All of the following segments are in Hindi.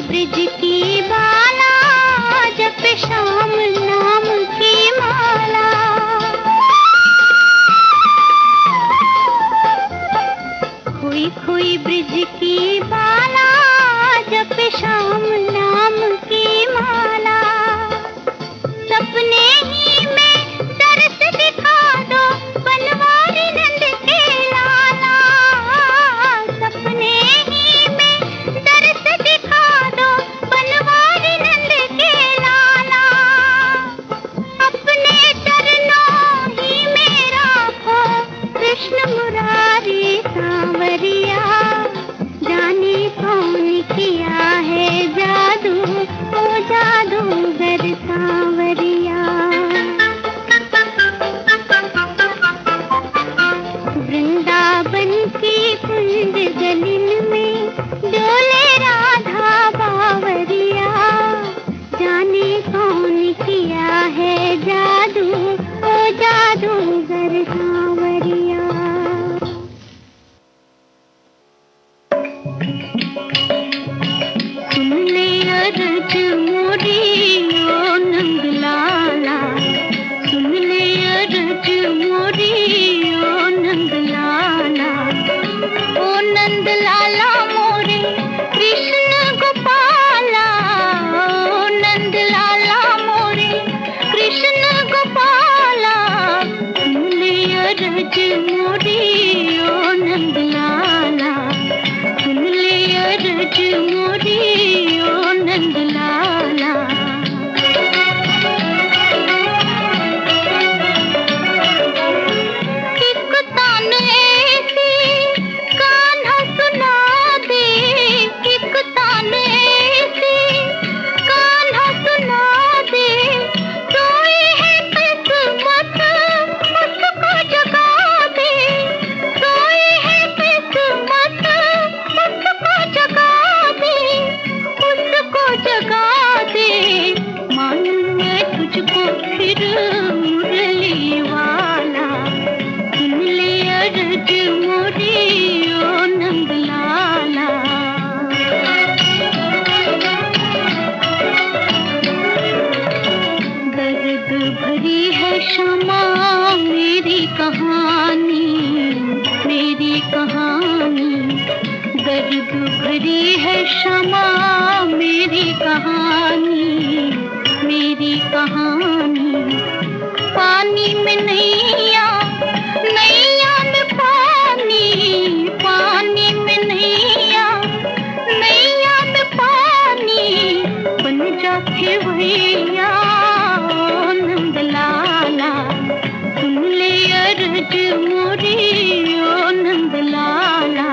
ब्रिज की बाला, जपे श्याम नाम की माला। खोई खोई ब्रिज की बाला, जपे श्याम नाम की माला। सपने ही में दर्श दिखा दो बनवारी नंद के लाला। सपने ही में दर्श दिखा दो बनवारी नंद के लाला। अपने चरणों ही में राखो कृष्ण मुरारी सांवरिया। जाने कौन किया है जादू, ओ जादूगर सांवरिया। वृंदावन की कुंज गलिन में डोले राधा बावरिया। जाने कौन किया है जादू, ओ जादूगर सांवरिया। सुन ले अरज मोरी ओ नंद लाला। सुन ले अरज मोरी ओ नंद लाला। ओ नंद लाला मोरे कृष्ण गोपाला। ओ नंद लाला मोरे कृष्ण गोपाला। सुन ले अरज मोरी ओ नंद लाला। सुन ले अरज मोरी ओ नंद लाला। एक तान ऐसी कान्हा सुना दे। एक तान ऐसी कान्हा सुना दे। सोई है किस्मत उसको जगा दे। सोई है किस्मत उसको जगा दे। उसको जगा दे। मानूं मैं तुझको फिर मुरली वाला। सुन ले अरज मोरी ओ नंद लाला। दर्द भरी है क्षमा मेरी कहानी, मेरी कहानी। दर्द भरी है क्षमा मेरी कहानी, मेरी कहानी। पानी में नैया, नैया में पानी। पानी में नैया, नैया में पानी। बन जा खेवैया ओ नंद लाला। सुन ले अरज मोरी ओ नंद लाला।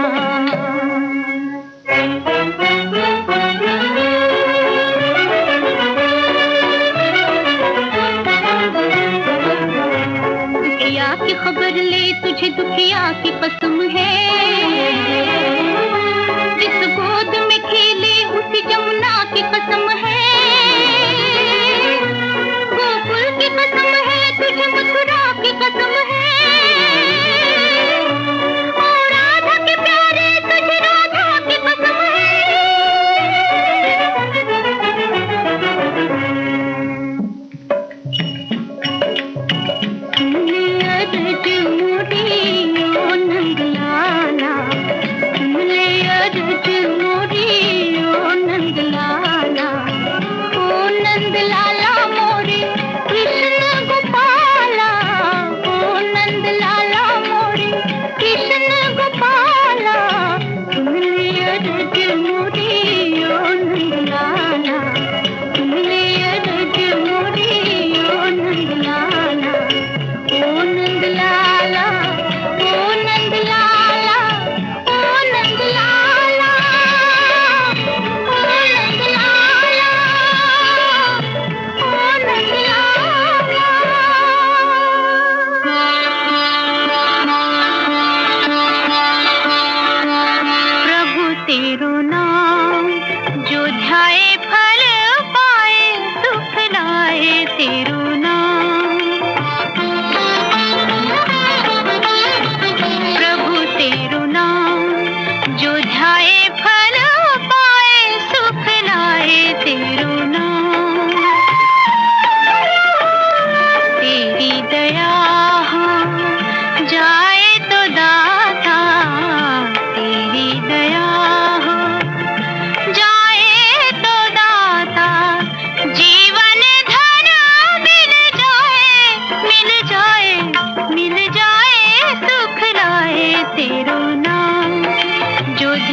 दुखिया की खबर ले तुझे दुखिया की कसम है। जिस गोद में खेले उसी जमुना की कसम है। गोकुल की कसम है तुझे मथुरा की कसम है। और राधा के प्यारे तुझे राधा की कसम है। सुन ले अरज मोरी ओ नंद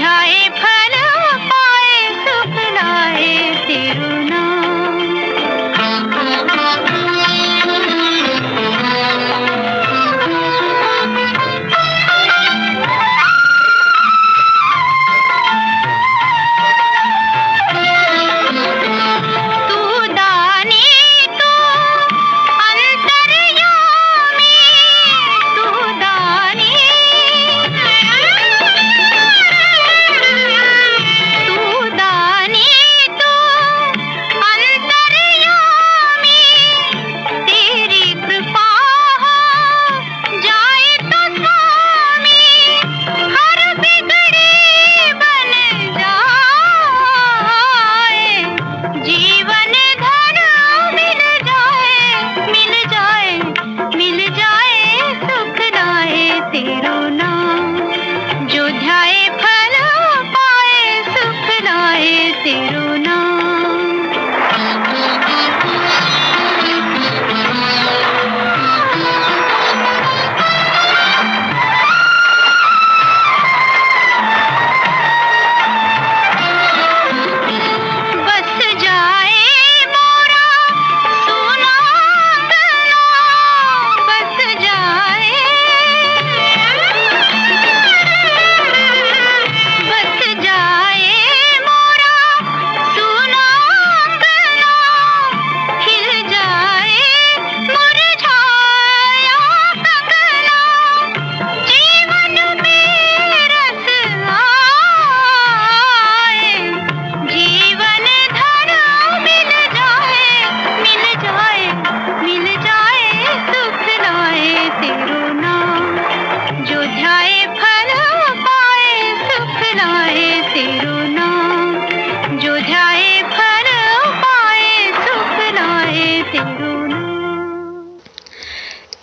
ध्याए फल पाए सुख लाए तेरू नाम।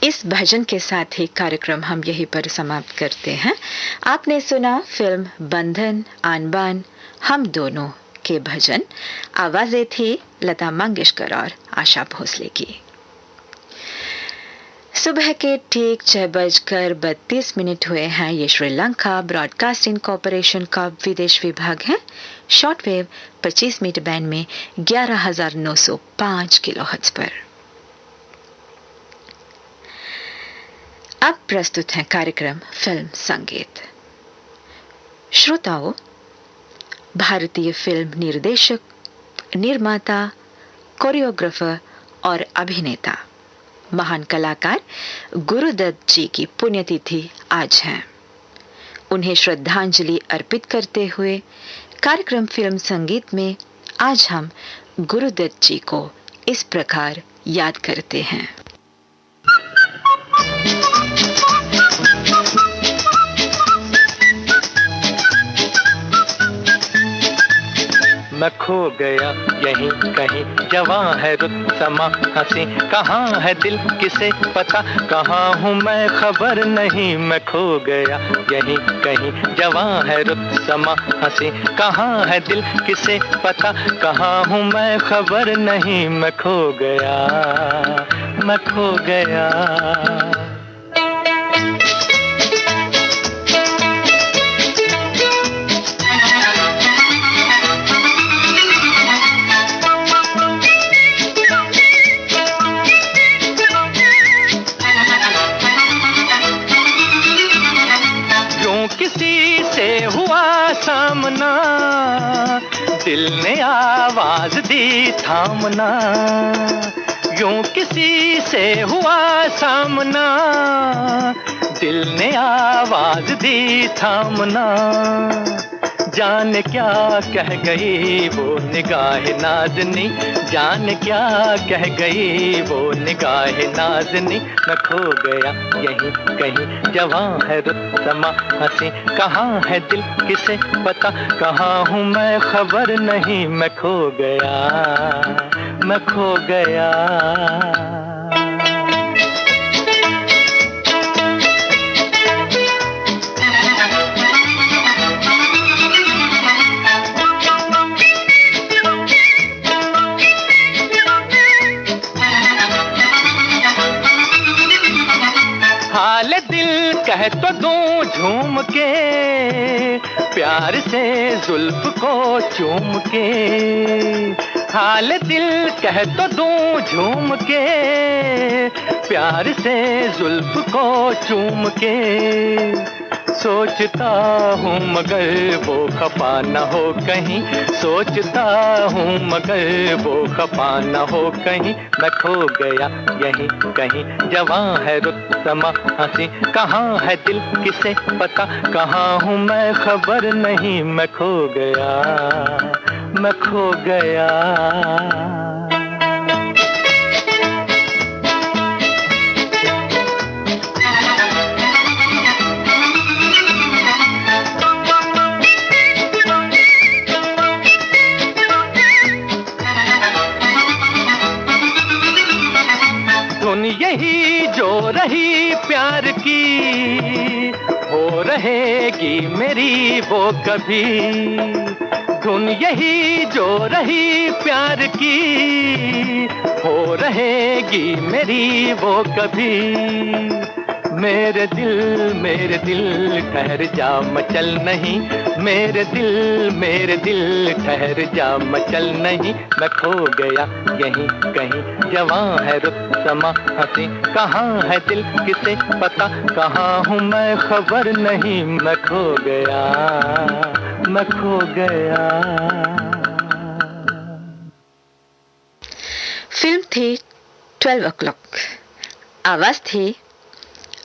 इस भजन के साथ ही कार्यक्रम हम यहीं पर समाप्त करते हैं। आपने सुना फिल्म बंधन आन बान हम दोनों के भजन। आवाजें थी लता मंगेशकर और आशा भोसले की। सुबह के ठीक 6:32 हुए हैं। ये श्रीलंका ब्रॉडकास्टिंग कॉरपोरेशन का विदेश विभाग है। शॉर्टवेव 25 मीटर बैंड में 11,905 किलोहर्ट्ज पर। अब प्रस्तुत है कार्यक्रम फिल्म संगीत। श्रोताओं, भारतीय फिल्म निर्देशक, निर्माता, कोरियोग्राफर और अभिनेता महान कलाकार गुरुदत्त जी की पुण्यतिथि आज है। उन्हें श्रद्धांजलि अर्पित करते हुए कार्यक्रम फिल्म संगीत में आज हम गुरुदत्त जी को इस प्रकार याद करते हैं। मैं खो गया यहीं कहीं, जवां है रुत समा हंसी, कहाँ है दिल किसे पता, कहाँ हूँ मैं खबर नहीं। मैं खो गया यहीं कहीं, जवां है रुत समा हंसी, कहाँ है दिल किसे पता, कहाँ हूँ मैं खबर नहीं। मैं खो गया, मैं खो गया। सामना दिल ने आवाज दी थामना, यूं किसी से हुआ सामना, दिल ने आवाज दी थामना। जाने क्या कह गई वो निगाह नाज़नी, जाने क्या कह गई वो निगाह नाज़नी। मैं खो गया यहीं कहीं, जवां है रुत समा हंसी, कहाँ है दिल किसे पता, कहाँ हूँ मैं खबर नहीं। मैं खो गया, मैं खो गया। हाल दिल कह तो दूं झूम के, प्यार से जुल्फ को चूम के, हाल दिल कह तो दूं झूम के, प्यार से जुल्फ को चूम के। सोचता हूँ मगर वो खफा न हो कहीं, सोचता हूँ मगर वो खफा न हो कहीं। मैं खो गया यहीं कहीं, जवां है रुत समा हंसी, कहाँ है दिल किसे पता, कहाँ हूँ मैं खबर नहीं। मैं खो गया, मैं खो गया। धुन यही जो रही प्यार की, हो रहेगी मेरी वो कभी। धुन यही जो रही प्यार की, हो रहेगी मेरी वो कभी। मेरे दिल ठहर जा मचल नहीं, मेरे दिल ठहर जा मचल नहीं। मैं खो गया यहीं कहीं, जवां है रुत समा हंसी, कहाँ है दिल किसे पता, कहाँ हूँ मैं खबर नहीं। मैं खो गया, मैं खो गया। फिल्म थी 12 o'clock। आवाज थी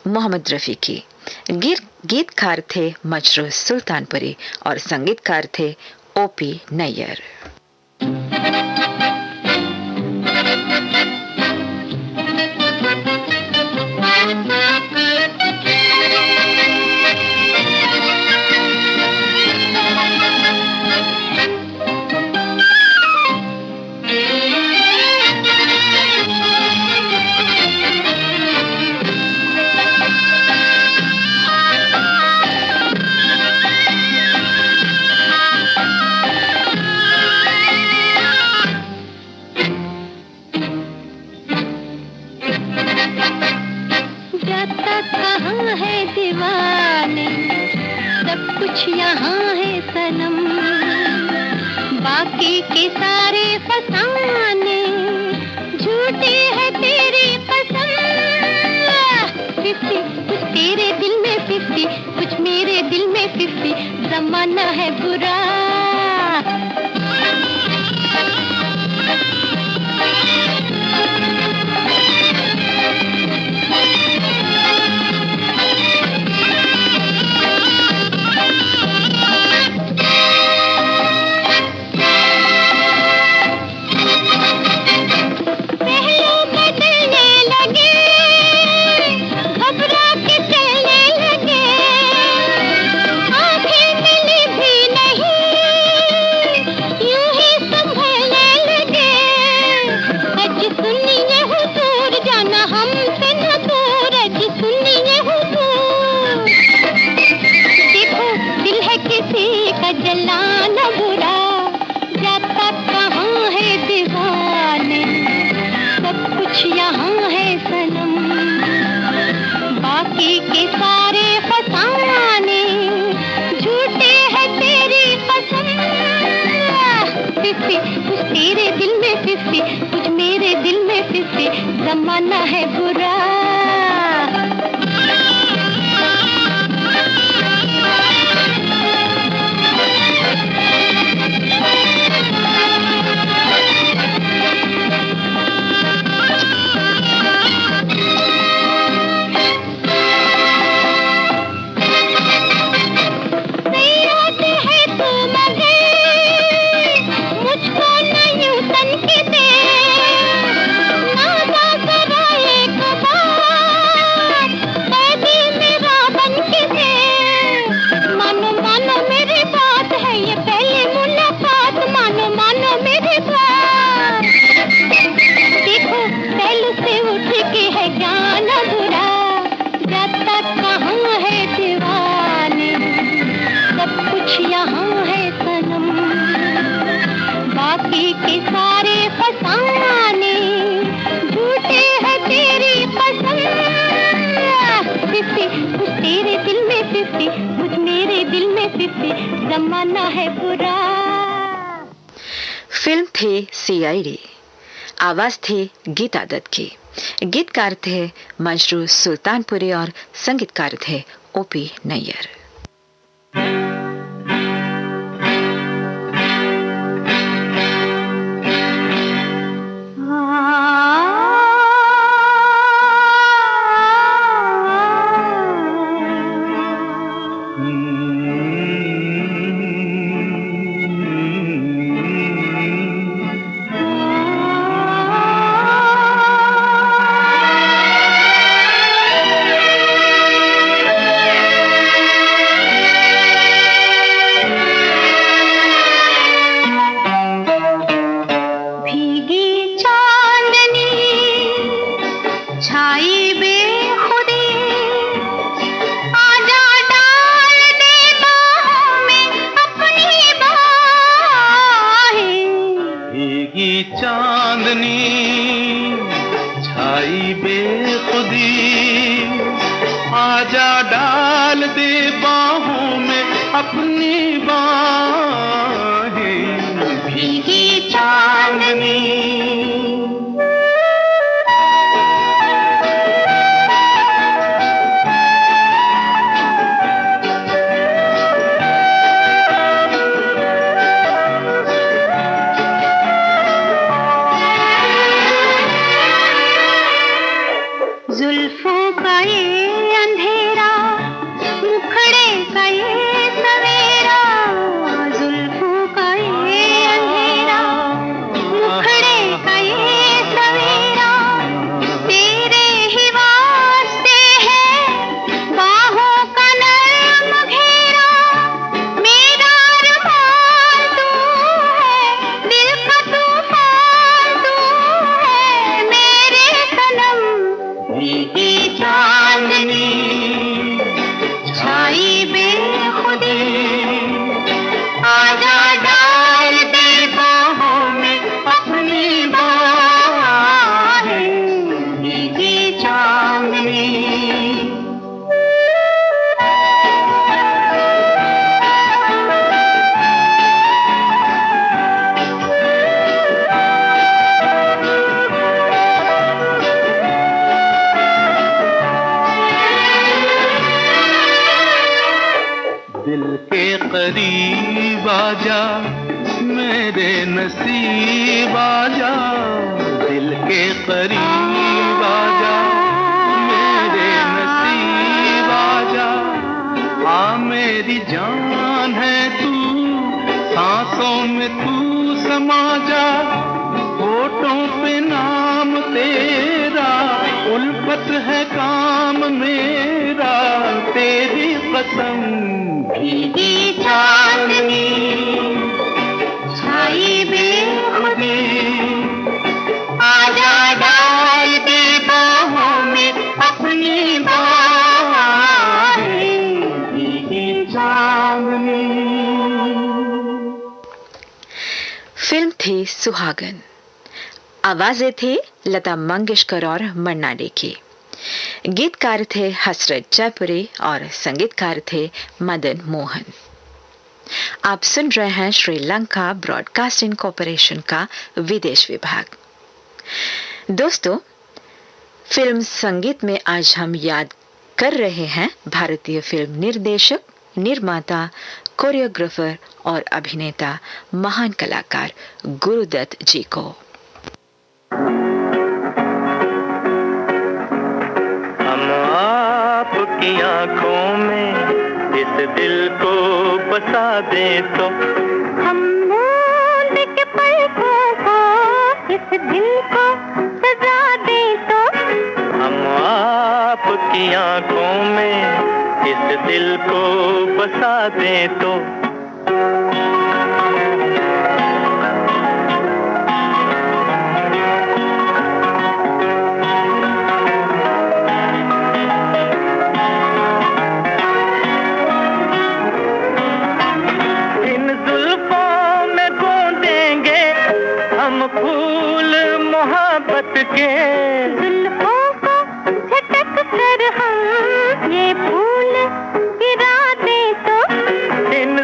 मोहम्मद रफी की। गीतकार थे मजरूह सुल्तानपुरी और संगीतकार थे ओपी नैयर। यहाँ है सनम, बाकी के सारे फसाने झूठे है तेरी कसम। 50 कुछ तेरे दिल में 50, कुछ मेरे दिल में 50, जमाना है बुरा। जलाना बुरा, जाता कहाँ है दीवाने, सब कुछ यहाँ है सनम, बाकी के सारे फसाने झूठे है तेरी कसम। 50 कुछ तेरे दिल में 50, कुछ मेरे दिल में 50, जमाना है बुरा। के सारे फसाने झूठे है तेरी कसम। 50 कुछ तेरे दिल में 50, कुछ मेरे दिल में 50, फिस्सी जमाना है बुरा। फिल्म थी CID, आवाज थी गीता दत्त की, गीतकार थे मजरू सुल्तानपुरी और संगीतकार थे OP नैयर। करीब आजा मेरे नसीब आजा, दिल के करीब आजा मेरे नसीब आजा। आ मेरी जान है तू, सांसों में तू समा जा, होठों पे नाम तेरा, उल्फत है काम मेरा, तेरी कसम भीगी चांदनी छाई बेखुदी, आजा डाल दे बाहों में अपनी बाहें, भीगी चांदनी। फिल्म थी सुहागन, आवाजें थी लता मंगेशकर और मन्ना डे की, गीतकार थे हसरत जयपुरी और संगीतकार थे मदन मोहन। आप सुन रहे हैं श्रीलंका ब्रॉडकास्टिंग कॉरपोरेशन का विदेश विभाग। दोस्तों, फिल्म संगीत में आज हम याद कर रहे हैं भारतीय फिल्म निर्देशक, निर्माता, कोरियोग्राफर और अभिनेता महान कलाकार गुरुदत्त जी को। हम आपकी आंखों में इस दिल को बसा दे तो, हम मूंद के पलकों को इस दिल को सजा दे तो, हम आपकी आंखों में इस दिल को बसा दे तो। इन जुल्फों में गोंदेंगे हम फूल मोहब्बत के, जुल्फों को झटक कर हम ये फूल गिरा दे तो, इन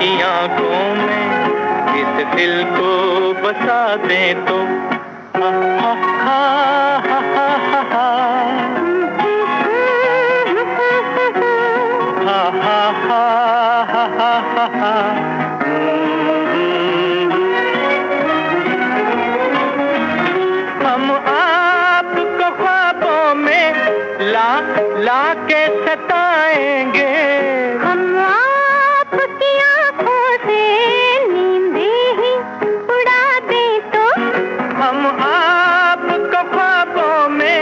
की आंखों में इस दिल को बसा दे तो हा हा हा हा हा हा हा हा हा हा हा। हम आपको ख्वाबों में ला ला के सताएंगे, हम आपकी आँखों से नींदें ही उड़ा दें तो हम आपको ख्वाबों में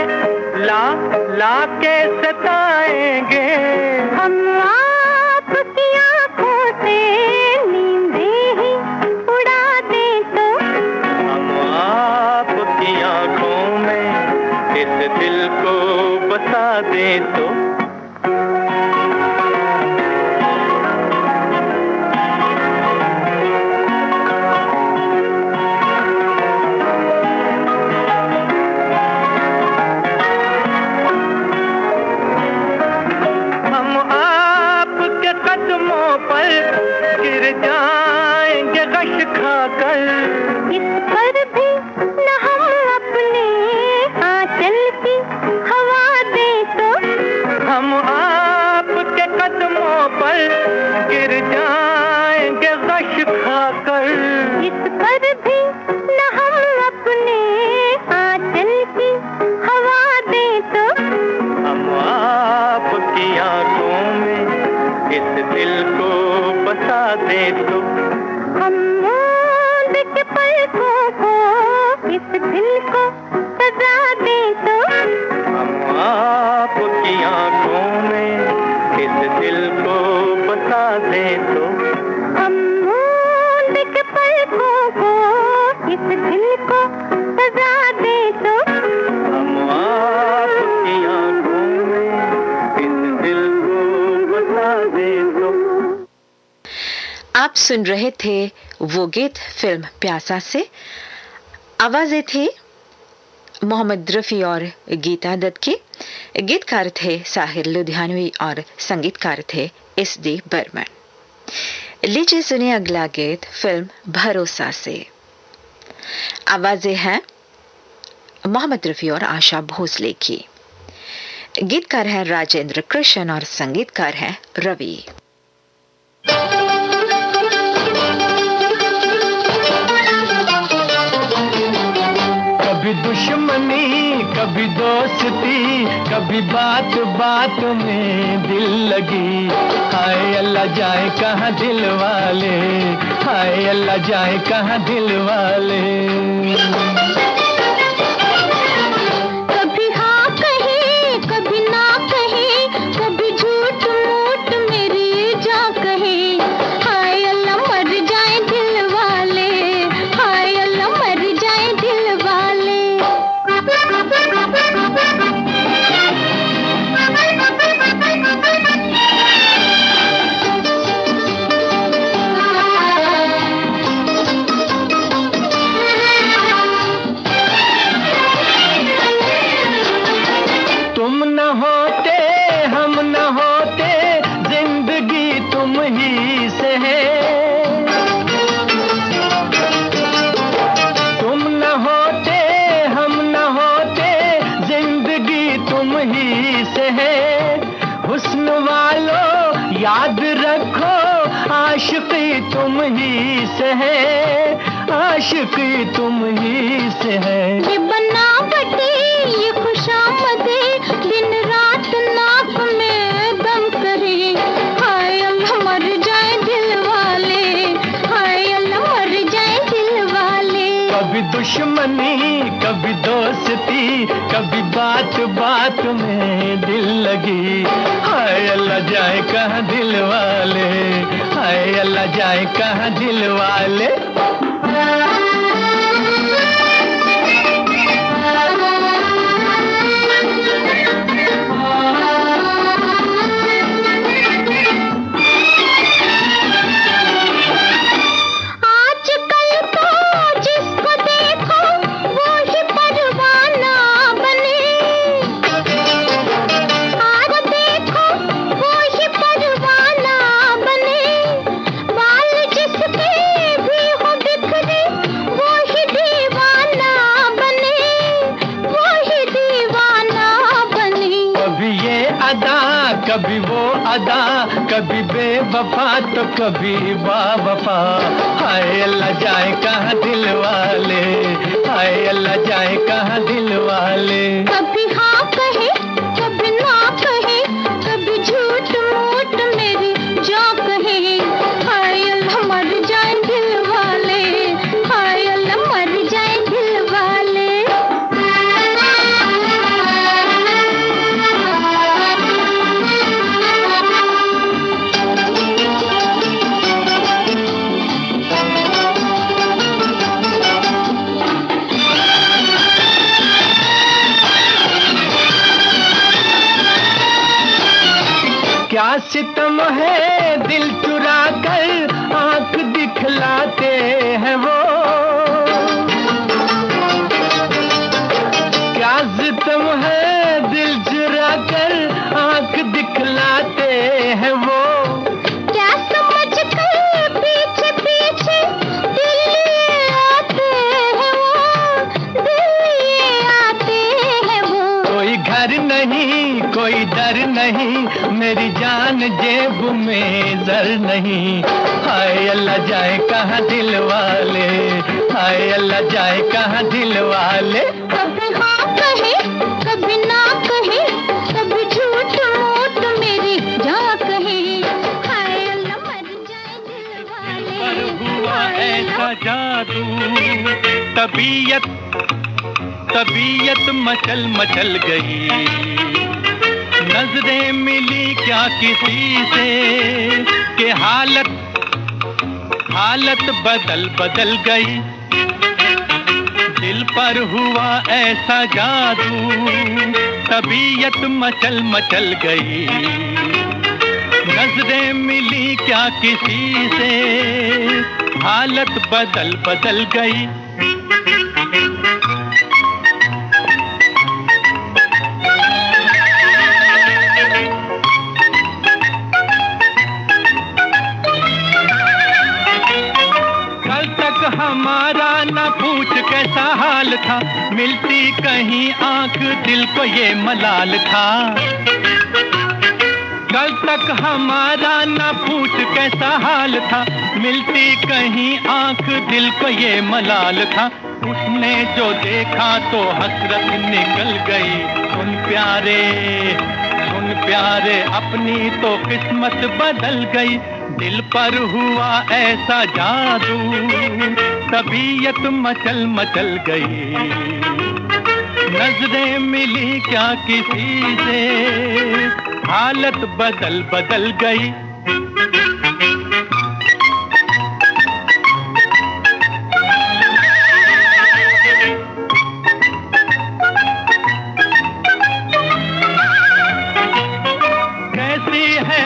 ला ला के सताएंगे, हम आपकी आँखों से नींदें ही उड़ा दें तो हम आपकी आंखों में इस दिल को बसा दे तो कदमों पर गिर जाएंगे गश खाकर, इस पर भी न हम अपने आंचल की हवा दें तो हम आपके कदमों पर गिर जाएंगे गश खाकर, इस पर भी न हम अपने आंचल की हवा दें तो हम आपकी आंखों में इस दिल को बसा दे तो हम मूंद के पलकों को इस दिल को सजा दें तो हम आपकी आंखों में इस दिल को बसा दे तो हम मूंद के पलकों को इस दिल को सजा दें तो हम आपकी आंखों में इस दिल को बसा दे तो। आप सुन रहे थे वो गीत फिल्म प्यासा से। आवाजें थे मोहम्मद रफ़ी और गीता दत्त की। गीतकार थे साहिर लुधियानवी और संगीतकार थे SD बर्मन। लीजिए सुनिए अगला गीत फिल्म भरोसा से। आवाजें हैं मोहम्मद रफ़ी और आशा भोसले की। गीतकार है राजेंद्र कृष्ण और संगीतकार है रवि। कभी दुश्मनी कभी दोस्ती कभी बात बात में दिल लगी, हाय अल्लाह जाए कहाँ दिल वाले, हाय अल्लाह जाए कहाँ दिल वाले। कभी हाँ कहे कभी ना कहे कभी झूठ मूठ मेरी जा कहे, हाय अल्लाह मर जाए दिल वाले, हाय अल्लाह मर जाए दिल वाले। तुम न होते हम न होते जिंदगी तुम ही से है, तुम न होते हम न होते जिंदगी तुम ही से है। हुस्न वालों याद रखो आशिकी तुम ही से है, आशिकी तुम ही से है। ये बनावटी ये खुशामदी दिन रात नाक में दम करे, हाय अल्लाह मर जाए दिल वाले, हाय अल्लाह मर जाए दिल वाले। कभी दुश्मनी कभी दोस्ती कभी बात बात में दिल लगी, हाय अल्लाह जाए कहाँ दिल वाले, हाय अल्लाह जाए कहाँ दिल वाले। आजकल तो जिसको देखो वो ही परवाना बने, आज देखो वो ही परवाना बने। बाल कभी वो अदा, कभी बेवफा तो कभी बावफा। हाय अल्लाह जाए कहाँ दिल वाले, हाय अल्लाह जाए कहाँ दिल वाले। कभी हाँ कहे कभी ना कहे, कभी झूठ मूठ मेरी जा कहे। हाय अल्लाह मर जाए दिल वाले, हाय अल्लाह मर जाए दिल वाले। क्या सितम है दिल चुरा कर आंख दिखलाते हैं वो, क्या सितम है दिल चुरा कर आंख दिखलाते हैं वो। क्या समझ कर पीछे पीछे दिल लिए आते हैं वो, दिल लिए आते हैं वो। कोई घर नहीं कोई डर नहीं, मेरी जान जेब में जर नहीं। हाय अल्लाह जाए कहाँ दिल वाले, हाय अल्लाह जाए कहाँ दिल वाले। कभी हाँ कहे कभी ना कहे, कभी झूठ मूठ मेरी जा कहे। हाय अल्लाह मर जाए दिल वाले। पर हुआ ऐसा जादू, तबीयत तबीयत मचल मचल गई। नजरें मिली क्या किसी से कि हालत बदल बदल गई। दिल पर हुआ ऐसा जादू, तबीयत मचल मचल गई। नजरें मिली क्या किसी से, हालत बदल बदल गई। हमारा ना पूछ कैसा हाल था, मिलती कहीं आंख दिल को ये मलाल था। कल तक हमारा ना पूछ कैसा हाल था, मिलती कहीं आंख दिल को ये मलाल था। उसने जो देखा तो हसरत निकल गई। सुन प्यारे अपनी तो किस्मत बदल गई। दिल पर हुआ ऐसा जादू, तबीयत मचल मचल गई। नजरें मिली क्या किसी से, हालत बदल बदल गई।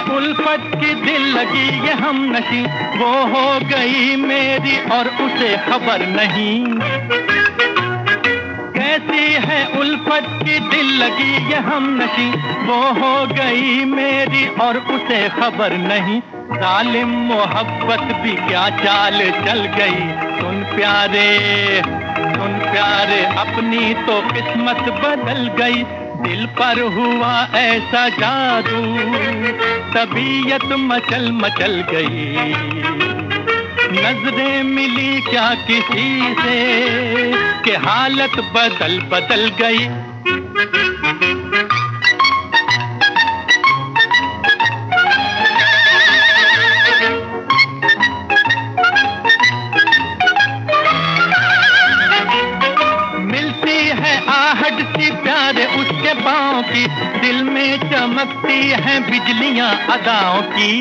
उल्फत की दिल लगी ये हम नशी, वो हो गई मेरी और उसे खबर नहीं। कैसी है उल्फत की दिल लगी ये हम नशी, वो हो गई मेरी और उसे खबर नहीं। जालिम मोहब्बत भी क्या चाल चल गई। सुन प्यारे अपनी तो किस्मत बदल गई। दिल पर हुआ ऐसा जादू, तबीयत मचल मचल गई। नजरें मिली क्या किसी से कि हालत बदल बदल गई। आहट सी प्यारे उसके पाँव की, दिल में चमकती हैं बिजलियां अदाओं की।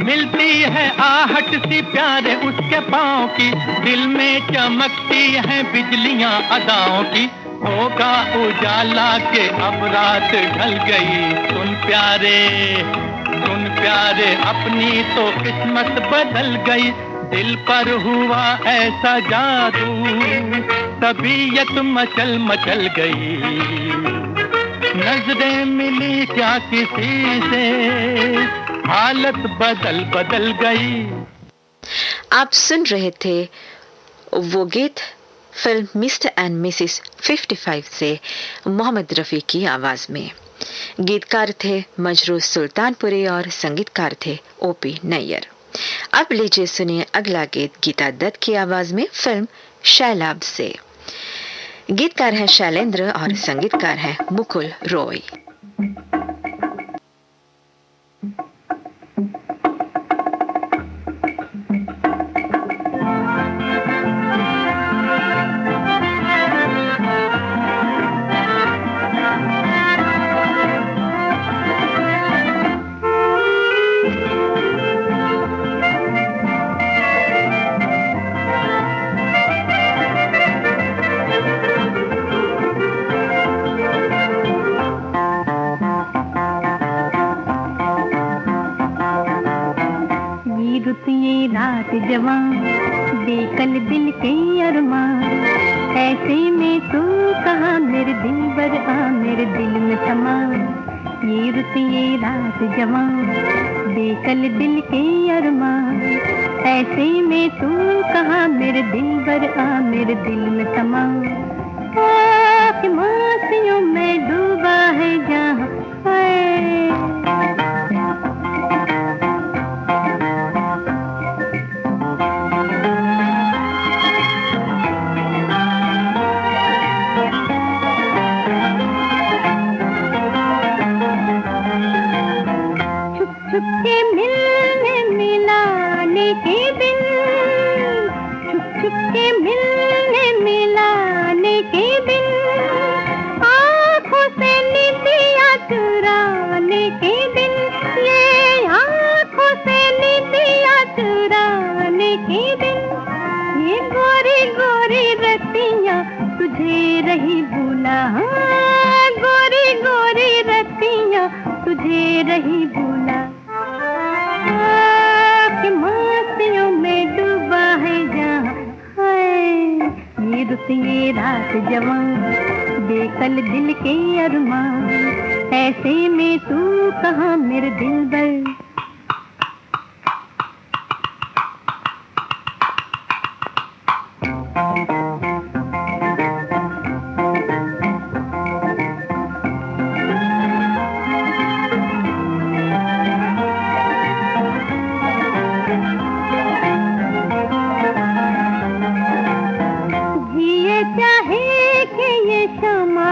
मिलती है आहट सी प्यारे उसके पाँव की, दिल में चमकती हैं बिजलियां अदाओं की। होगा उजाला के अब रात ढल गई। सुन प्यारे अपनी तो किस्मत बदल गई। दिल पर हुआ ऐसा जादू, तबीयत मचल मचल गई। नजरें मिली क्या किसी से, हालत बदल बदल गई। आप सुन रहे थे वो गीत फिल्म मिस्टर एंड मिसेस 55 से मोहम्मद रफी की आवाज में। गीतकार थे मजरू सुल्तानपुरी और संगीतकार थे ओपी नैयर। अब लीजिए सुनिए अगला गीत गीता दत्त की आवाज में फिल्म शैलाब से। गीतकार हैं शैलेंद्र और संगीतकार हैं मुकुल रॉय। रात जवां बेकल दिल के अरमान, ऐसे में तू कहाँ मेरे दिल बर आ मेरे दिल में समा। ये रुत ये रात जवां बेकल दिल के अरमान, ऐसे में तू कहाँ मेरे दिल बर आ मेरे दिल में समा। आँख मासियों में डूबा है जहाँ छुपके मिलने मिलाने के दिन, छुपके मिलने मिलाने के दिन, आँखों से निदिया चुराने के दिन, ये आँखों से निदिया चुराने के दिन, ये गोरी गोरी रतियाँ तुझे रही भूला, हाँ गोरी गोरी रतियाँ तुझे रही भूला। कि मस्तियों में डूबा है जहाँ ये रुत ये रात जवां बेकल दिल के अरमान, ऐसे में तू कहाँ मेरे दिल बर।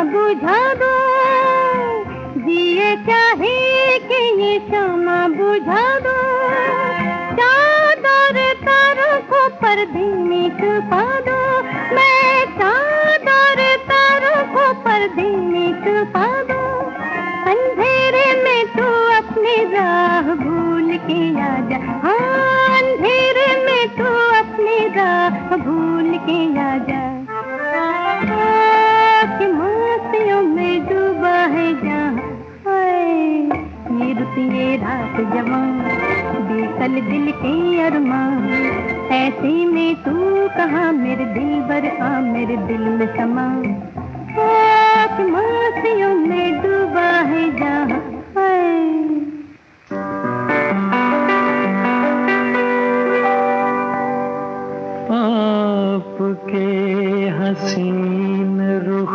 बुझा दो जिए चाहे कि ये शमा बुझा दो, चादर तारों को पर्दे में छुपा दो, मैं चादर तारों को पर्दे में छुपा दो। अंधेरे में तू अपनी राह भूल के आ जा, हाँ अंधेरे में तू अपनी राह भूल के आ जा। में डूबा है जहाँ ये रुत ये रात जवां बेकल दिल के अरमान, ऐसे में तू कहाँ मेरे दिल बर आ मेरे दिल में समा। मासियों में डूबा है जहाँ आपके हसीन रुख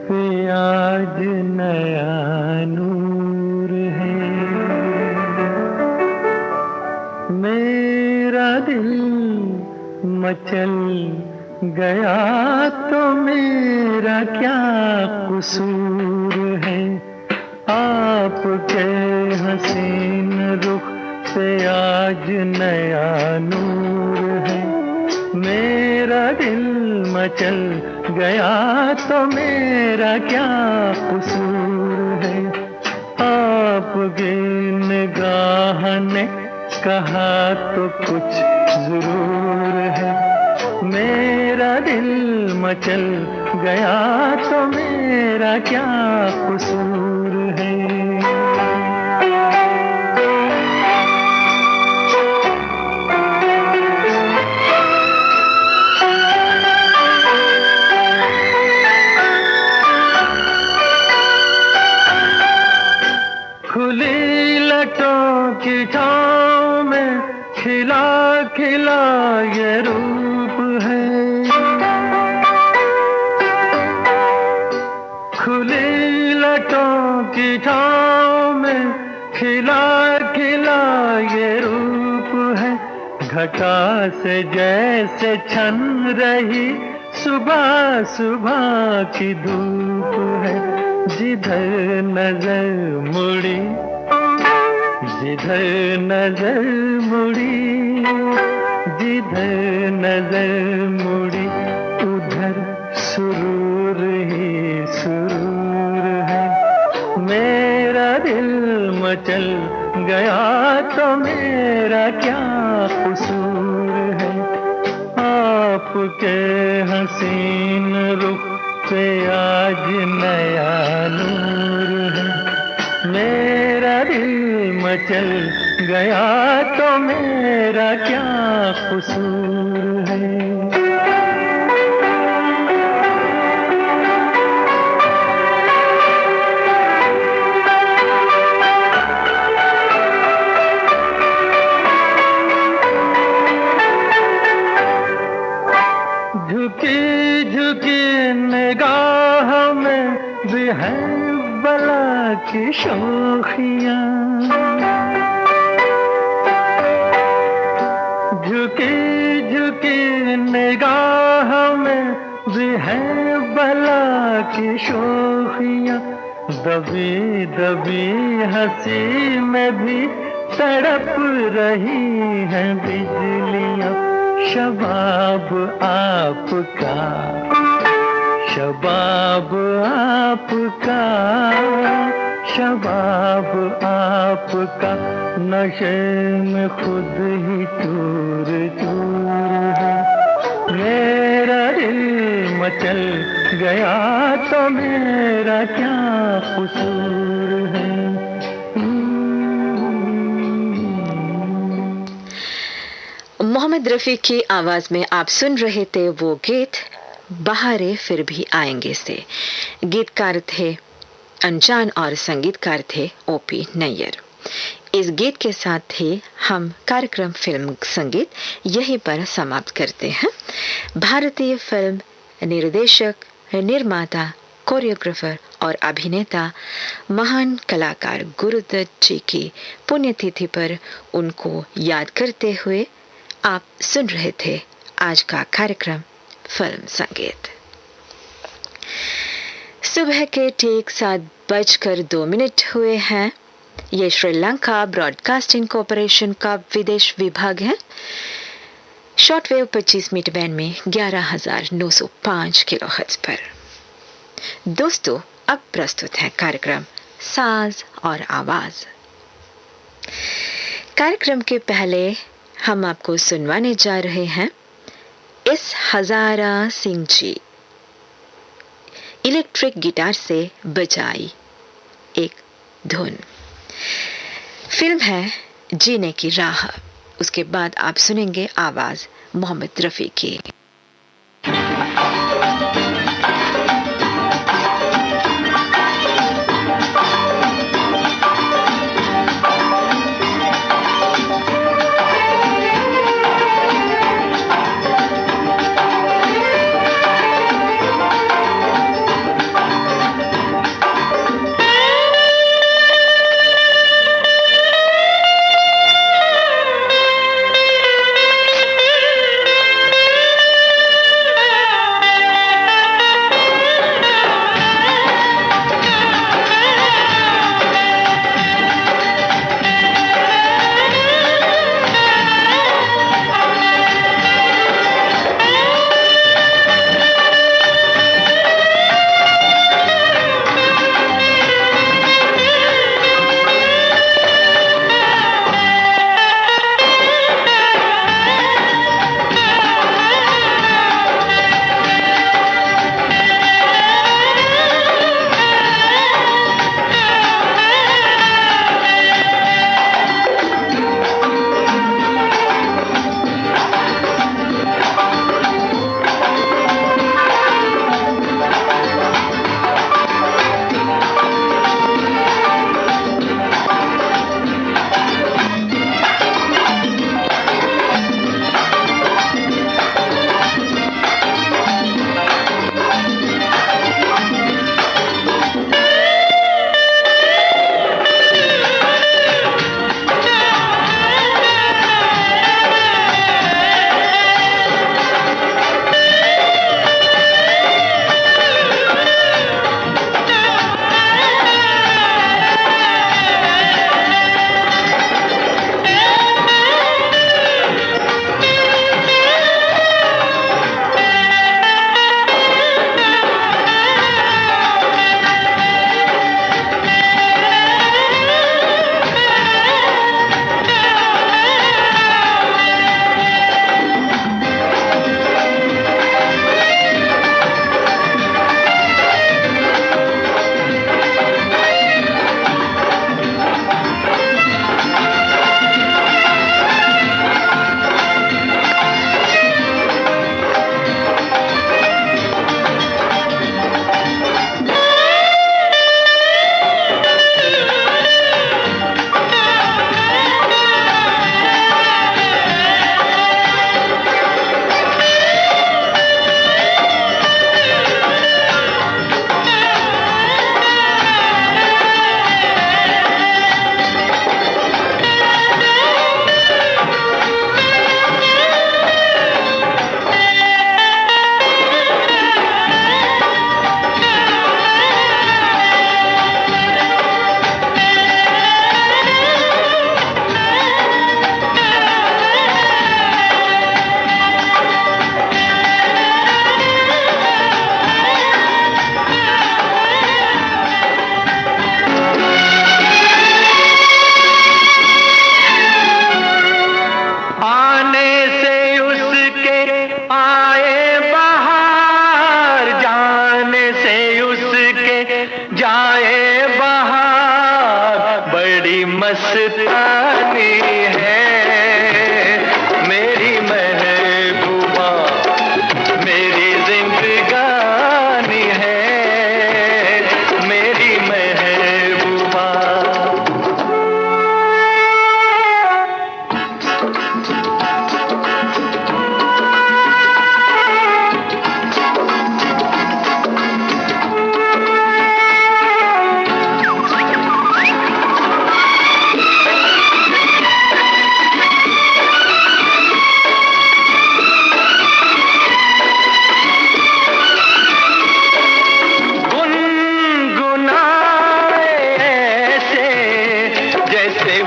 पे आज नया नूर है, मेरा दिल मचल गया तो मेरा क्या कसूर है। आपके हसीन रुख पे आज नया नूर है, मेरा दिल मचल गया तो मेरा क्या कसूर है। आपकी निगाह ने कहा तो कुछ जरूर है, मेरा दिल मचल गया तो मेरा क्या कसूर है। खुली लटों की छाँव में खिला खिला ये रूप है, खुली लटों की घटा से जैसे छन रही सुबह सुबह की धूप है, जिधर नजर मुड़ी, जिधर नजर मुड़ी, जिधर नजर मुड़ी, उधर सुरूर ही सुरूर है। मेरा दिल मचल गया तो मेरा क्या कसूर है। आपके हसीन रुख पे आज नया नूर है। मेरा दिल मचल गया तो मेरा क्या कसूर है। झुकी झुकी निगाह में भी है बला की शोखियाँ, झुकी झुकी निगाह में भी है बला की शोखियाँ। दबी दबी हंसी में भी तड़प रही हैं बिजलियाँ। शबाब आपका, शबाब आपका, शबाब आपका नशे में खुद ही चूर चूर है। मेरा दिल मचल गया तो मेरा क्या कसूर है। मोहम्मद रफ़ी की आवाज में आप सुन रहे थे वो गीत बहारें फिर भी आएंगे से। गीतकार थे अनजान और संगीतकार थे ओपी नैयर। इस गीत के साथ ही हम कार्यक्रम फिल्म संगीत यहीं पर समाप्त करते हैं। भारतीय फिल्म निर्देशक, निर्माता, कोरियोग्राफर और अभिनेता महान कलाकार गुरुदत्त जी की पुण्यतिथि पर उनको याद करते हुए आप सुन रहे थे आज का कार्यक्रम फिल्म संगीत। सुबह के ठीक 7:02 हुए हैं। ये श्रीलंका ब्रॉडकास्टिंग कॉरपोरेशन का विदेश विभाग है। शॉर्टवेव 25 मीटर बैंड में 11,905 किलोहर्ट्ज पर। दोस्तों, अब प्रस्तुत है कार्यक्रम साज और आवाज। कार्यक्रम के पहले हम आपको सुनवाने जा रहे हैं इस हजारा सिंह जी इलेक्ट्रिक गिटार से बजाई एक धुन। फिल्म है जीने की राह। उसके बाद आप सुनेंगे आवाज मोहम्मद रफ़ी की।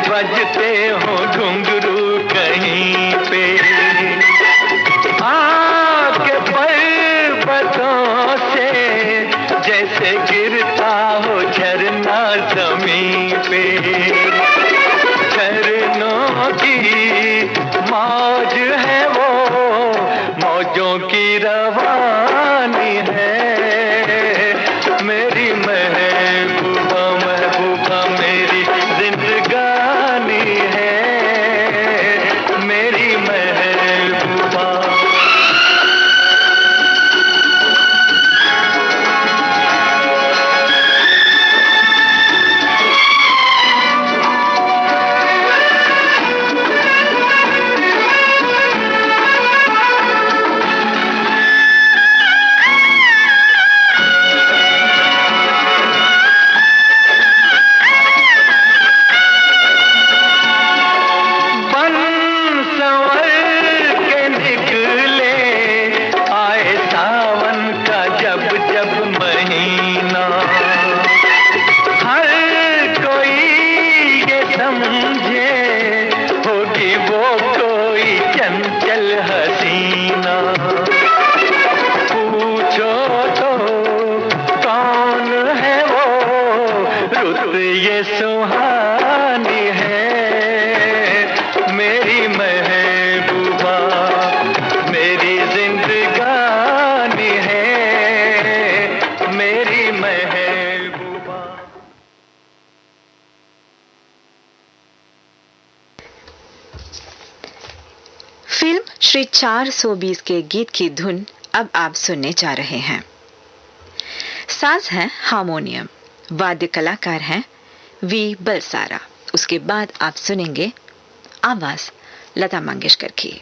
बजते हो घुंघरू कहीं पे, आके पर्वतों से जैसे गिरता हो झरना जमीन पे। झरनों की मौज है वो, मौजों की रवानी है। मेरी महबूबा महबूबा मेरी जिंदगानी है, मेरी महबूबा। ये सुहानी है मेरी महबूबा, मेरी जिंदगानी है मेरी महबूबा। फिल्म श्री 420 के गीत की धुन अब आप सुनने जा रहे हैं। साज है हारमोनियम, वाद्य कलाकार हैं वी बलसारा। उसके बाद आप सुनेंगे आवाज लता मंगेशकर की।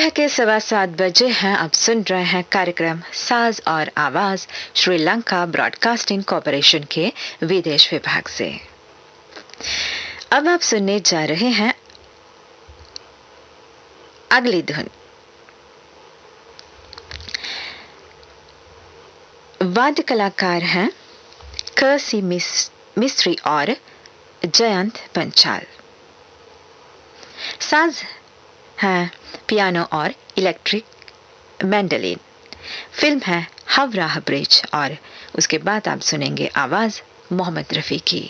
सुबह के 7:15 हैं। अब सुन रहे हैं कार्यक्रम साज और आवाज श्रीलंका ब्रॉडकास्टिंग कॉरपोरेशन के विदेश विभाग से। अब आप सुनने जा रहे हैं अगली धुन। वाद्य कलाकार हैं कर्सी मिस्त्री और जयंत पंचाल। साज हैं पियानो और इलेक्ट्रिक मैंडोलिन। फिल्म है हवराह ब्रिज और उसके बाद आप सुनेंगे आवाज मोहम्मद रफी की।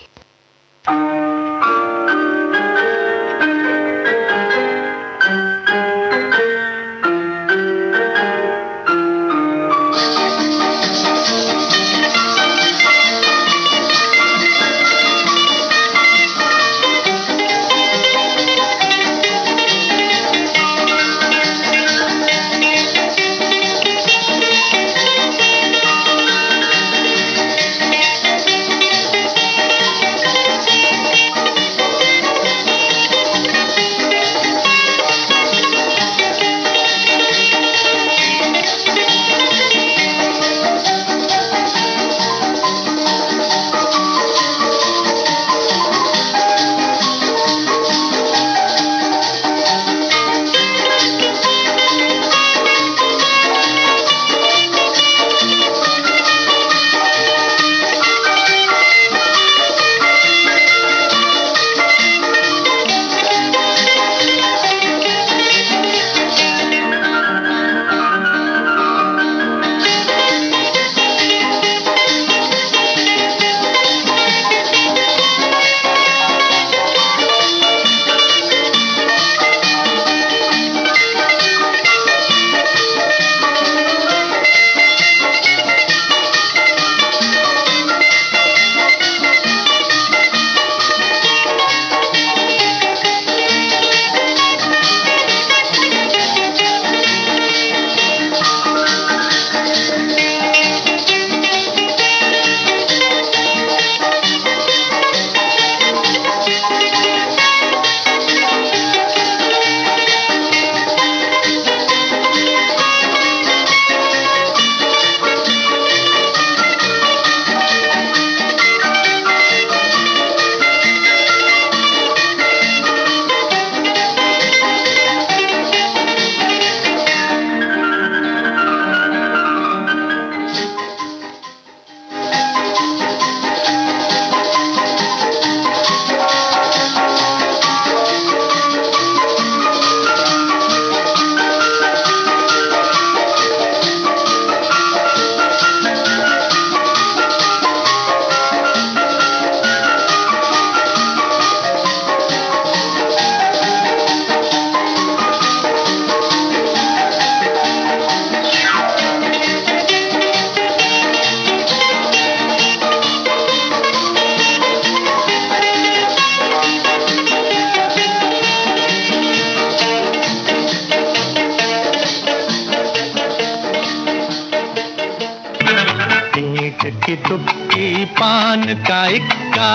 की दुबकी पान का इक्का,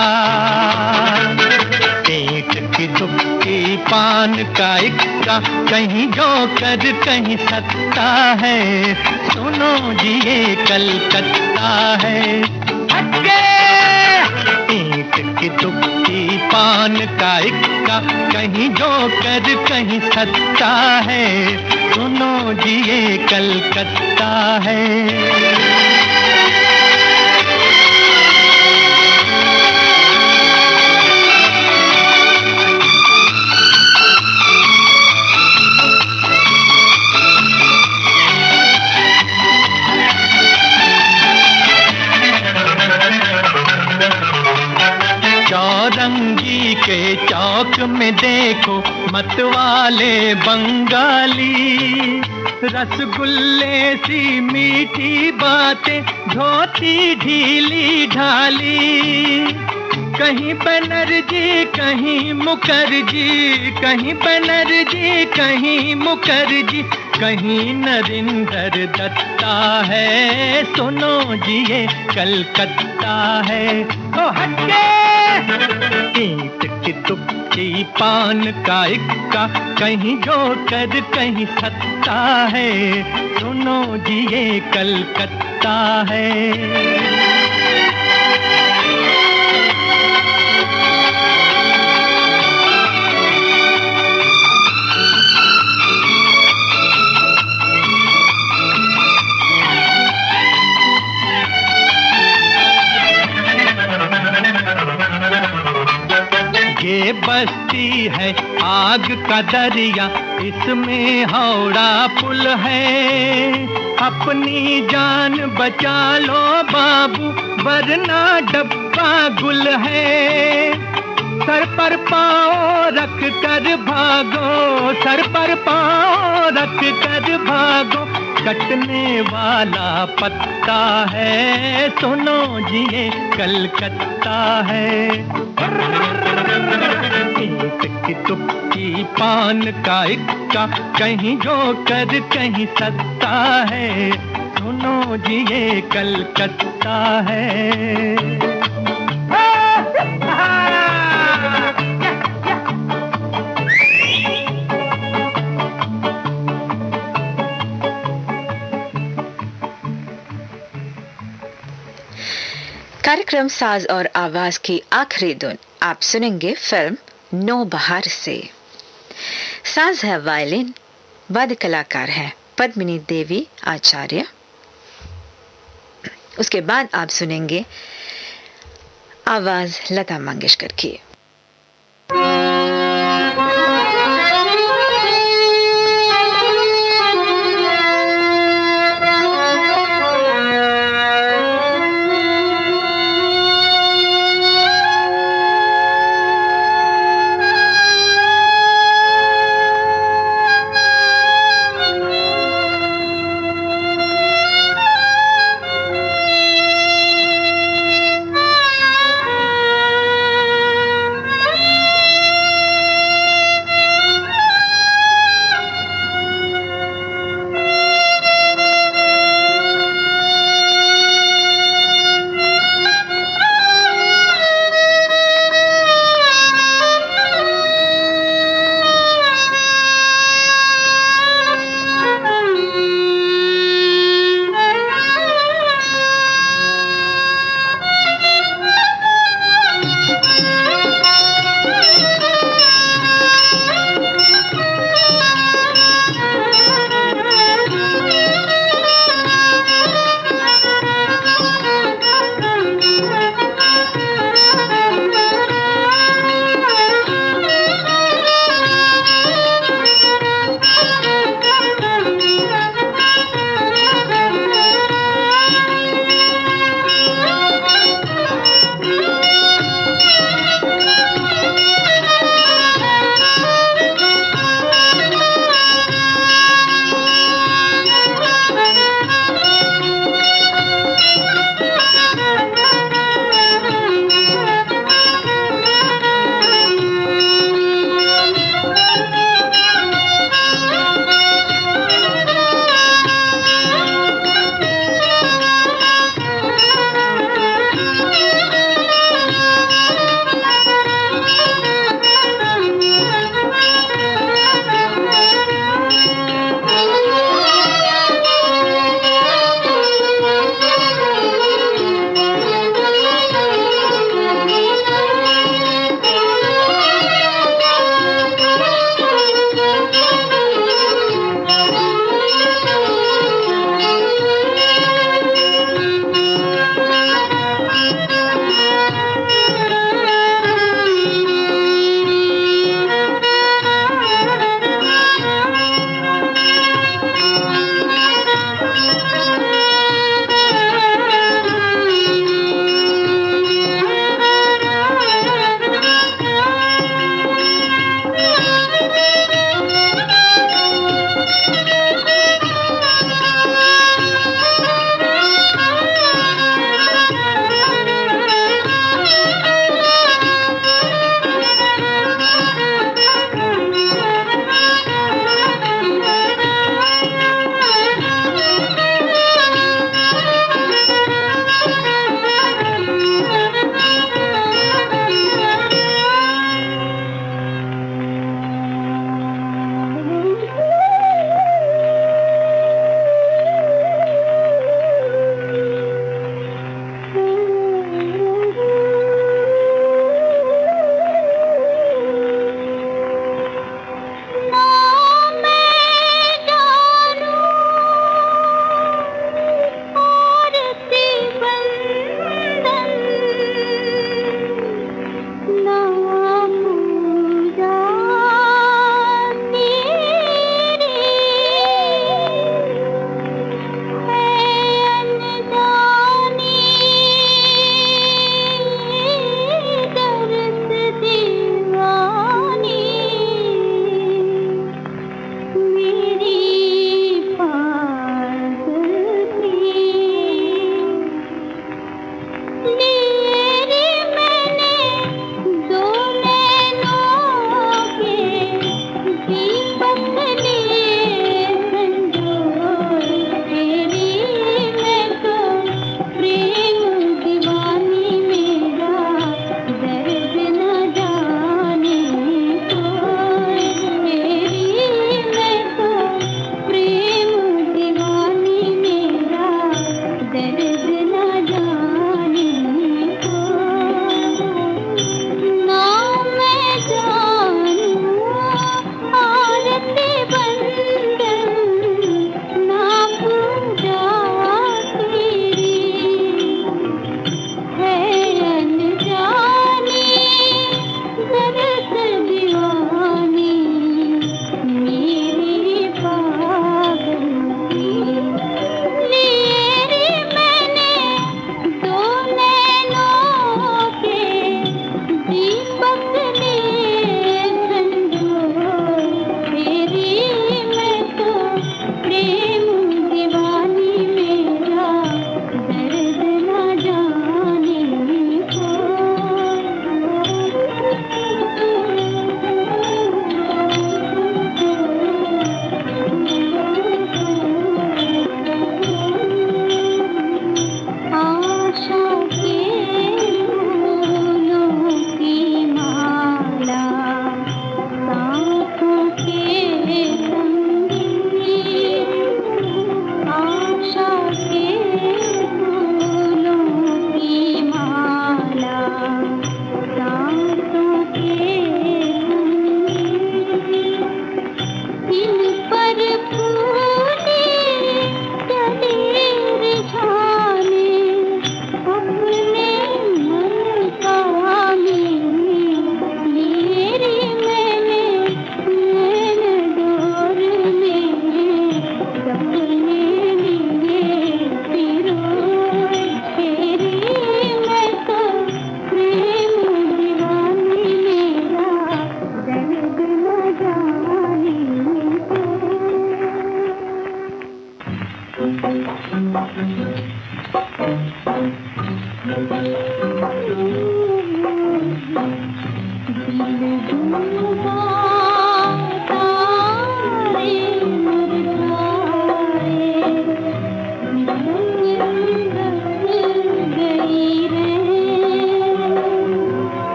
ईंट की दुबकी पान का इक्का, कहीं जोकर कहीं सत्ता है, सुनो जी ये कलकत्ता है। ईंट की दुबकी पान का इक्का, कहीं जोकर कहीं सत्ता है, सुनो जी ये कलकत्ता है। चौरंगी के चौक में देखो मतवाले बंगाली, रसगुल्ले सी मीठी बातें, धोती ढीली ढाली, कहीं बनर्जी कहीं मुखर्जी, कहीं बनर्जी कहीं मुखर्जी, कहीं नरिंदर दत्ता है, सुनो जी ये कलकत्ता है। ओ हटके ईंट की तुक्की पान का इक्का, कहीं जोकर कहीं सत्ता है, सुनो जी ये कलकत्ता है। ये बस्ती है आग का दरिया, इसमें हावड़ा पुल है, अपनी जान बचा लो बाबू वरना डब्बा गुल है। सर पर पाँव रख कर भागो, सर पर पाँव रख कर भागो, कटने वाला पत्ता है, सुनो जी ये कलकत्ता है। ईंट की तुक्की पान का इक्का, कहीं जोकर कहीं सत्ता है, सुनो जी ये कलकत्ता है। कार्यक्रम साज और आवाज की आखिरी धुन आप सुनेंगे फिल्म नो बहार से। साज है वायलिन, वाद्य कलाकार है पद्मिनी देवी आचार्य। उसके बाद आप सुनेंगे आवाज लता मंगेशकर की।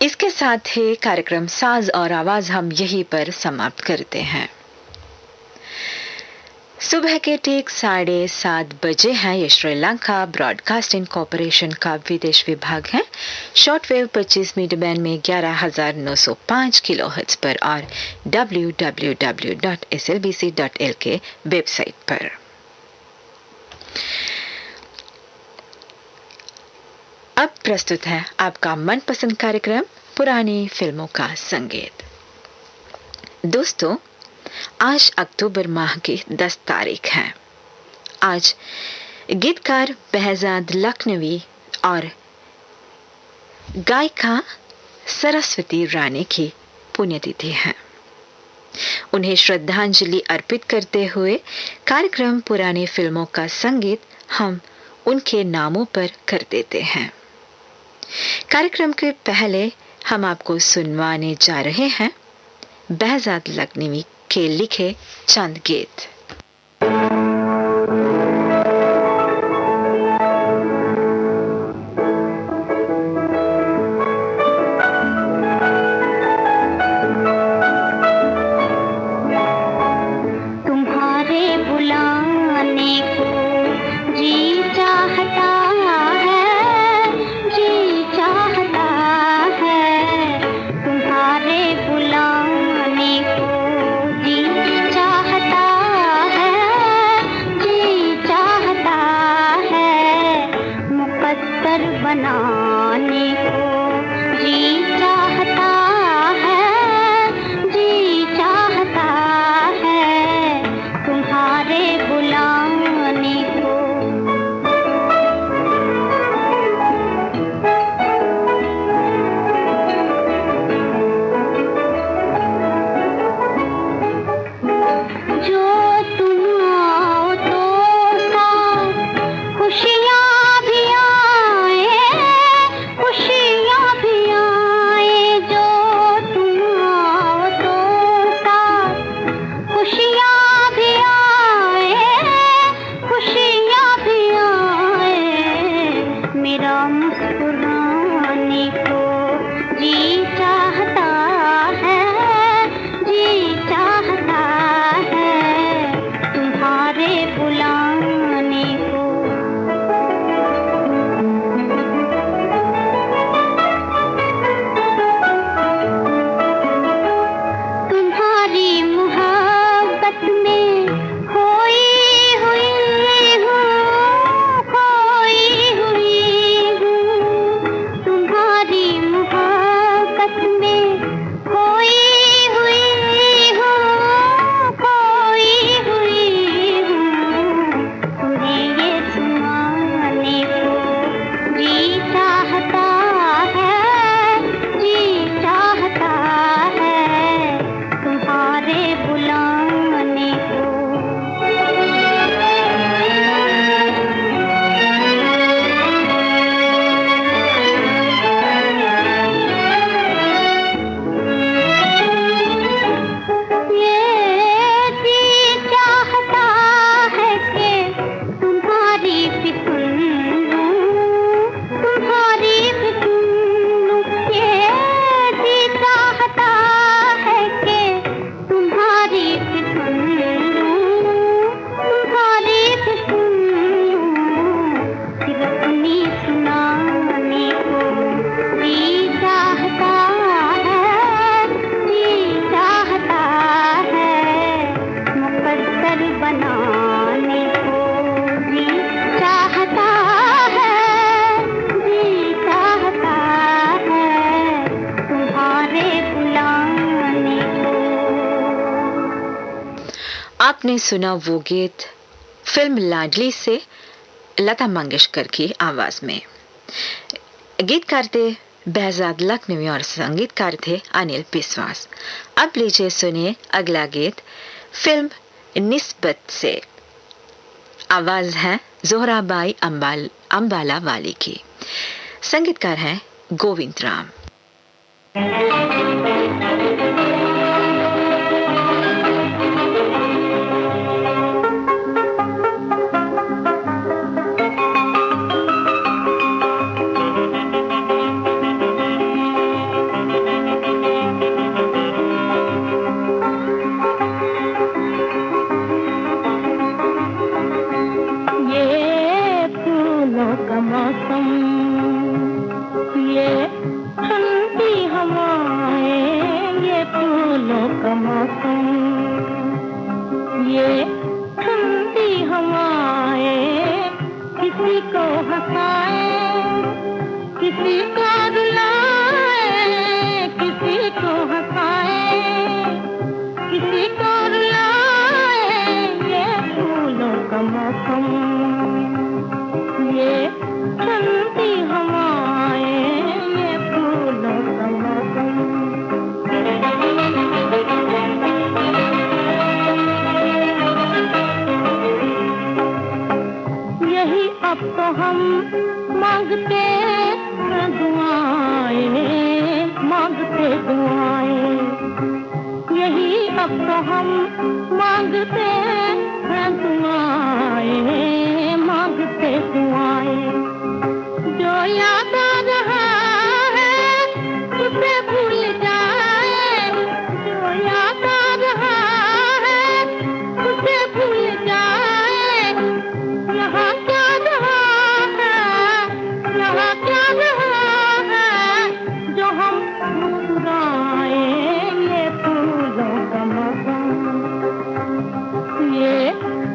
इसके साथ ही कार्यक्रम साज और आवाज हम यहीं पर समाप्त करते हैं। सुबह के ठीक 7:30 बजे हैं। ये श्रीलंका ब्रॉडकास्टिंग कॉरपोरेशन का विदेश विभाग है। शॉर्टवेव 25 मीटर बैंड में 11,905 किलोहर्ट्ज पर और www.slbc.lk वेबसाइट पर। अब प्रस्तुत है आपका मनपसंद कार्यक्रम पुरानी फिल्मों का संगीत। दोस्तों, आज अक्टूबर माह की 10 तारीख है। आज गीतकार behzad लखनवी और गायिका सरस्वती रानी की पुण्यतिथि है। उन्हें श्रद्धांजलि अर्पित करते हुए कार्यक्रम पुरानी फिल्मों का संगीत हम उनके नामों पर कर देते हैं। कार्यक्रम के पहले हम आपको सुनवाने जा रहे हैं behzad लखनवी के लिखे चंद गीत। तुम्हारे बुलाने को जी चाहता है, जी चाहता है। तुम्हारे बुलाने को जी चाहता है, जी चाहता है। मुकद्दर बनाने को जी चाहता है, जी चाहता है। तुम्हारे बुलाने को जो तुम आओ तो साथ खुशियाँ भी आए, खुशियाँ भी आए। जो तुम आओ तो साथ खुशियाँ भी आए, खुशियाँ भी आए। मेरा मुस्कुराने को जी चाहता है, जी चाहता है। तुम्हारे बुलाने को तुम्हारी मोहब्बत में खोई हुई हूँ, खोई हुई हूँ। तुम्हारी मोहब्बत में खोई हुई हूँ, खोई हुई हूँ। तुम्हें ये सुनाने को जी चाहता है, जी चाहता है। तुम्हारे बुलाने को ये जी चाहता है कि तुम्हारी भी सुन लूं, तुम्हारी भी सुन लूं। ये जी चाहता है कि तुम्हारी भी सुन लूं, तुम्हारी भी सुन लूं। फिर अपनी सुनाने को जी चाहता है, जी चाहता है। मुकद्दर बनाने को जी चाहता है, जी चाहता है। तुम्हारे बुलाने को आपने सुना वो गीत फिल्म लाडली से लता मंगेशकर की आवाज में। गीतकार थे behzad लखनवी और संगीतकार थे अनिल बिस्वास। अब लीजिए सुनिए अगला गीत फिल्म निस्बत से। आवाज है जोहराबाई अंबाला वाली की। संगीतकार हैं गोविंद राम। रुलाए, किसी को हंसाए, किसी को रुलाए, ये फूलों का मौसम, ये ठंडी हवाएं, ये फूलों का मौसम। यही अब तो हम मांगते हैं दुआएं, मांगते दुआएं, यही अब तो हम मांगते हैं दुआएं, मांगते दुआएं। जो याद आ रहा है उसे भूल जाए, जो याद आ रहा है उसे भूल जाए। यहाँ क्या रहा है, यहाँ क्या रहा है जो हम मुस्कुराए, ये फूलों का मौसम, ये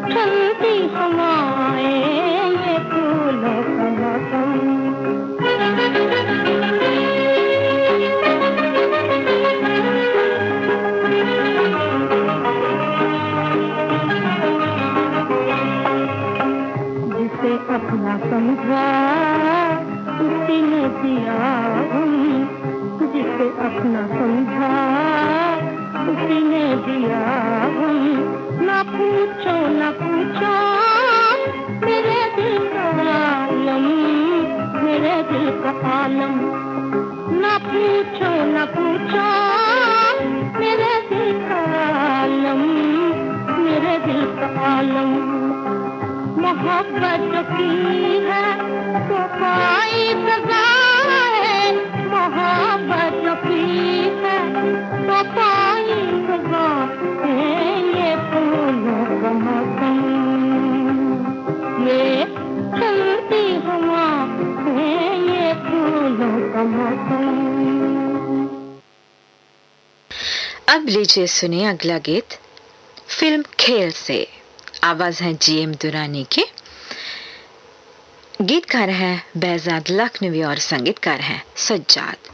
ठंडी हवाएं, ये फूलों का मौसम। जिसे अपना समझा उसी ने दिया हम, जिसे अपना समझा उसी ने दिया हम। ना पूछो ना पूछो मेरे दिल का आलम, मेरे दिल का आलम। ना पूछो ना पूछो मेरे दिल का आलम, मेरे दिल का आलम। मोहब्बत जो की है तो पाई सजा है, मोहब्बत जो की है तो पाई सजा है। ये फूलों का मौसम, ये चलती हवा है, ये फूलों का मौसम। अब लीजिए सुनिए अगला गीत फिल्म खेल से। आवाज है GM दुरानी की, गीतकार है बेहजाद लखनवी और संगीतकार है सज्जाद।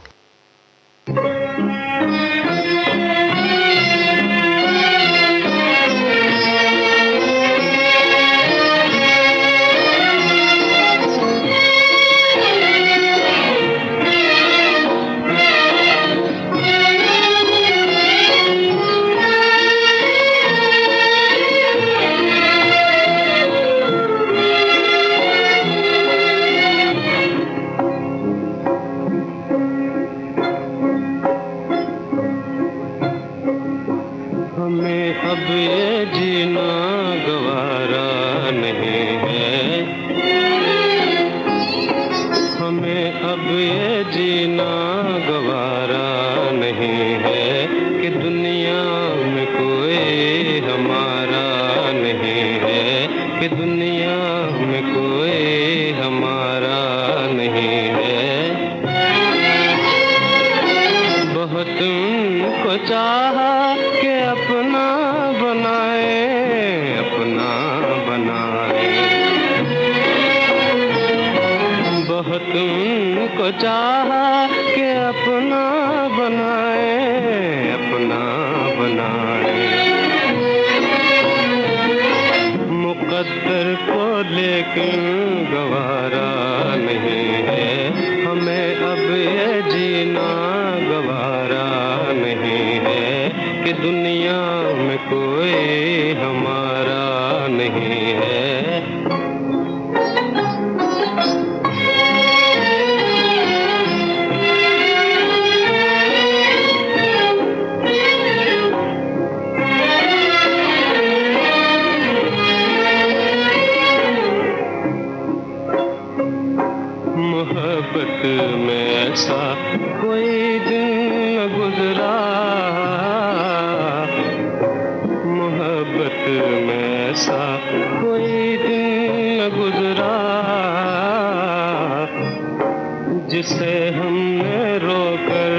जिसे हमने रोकर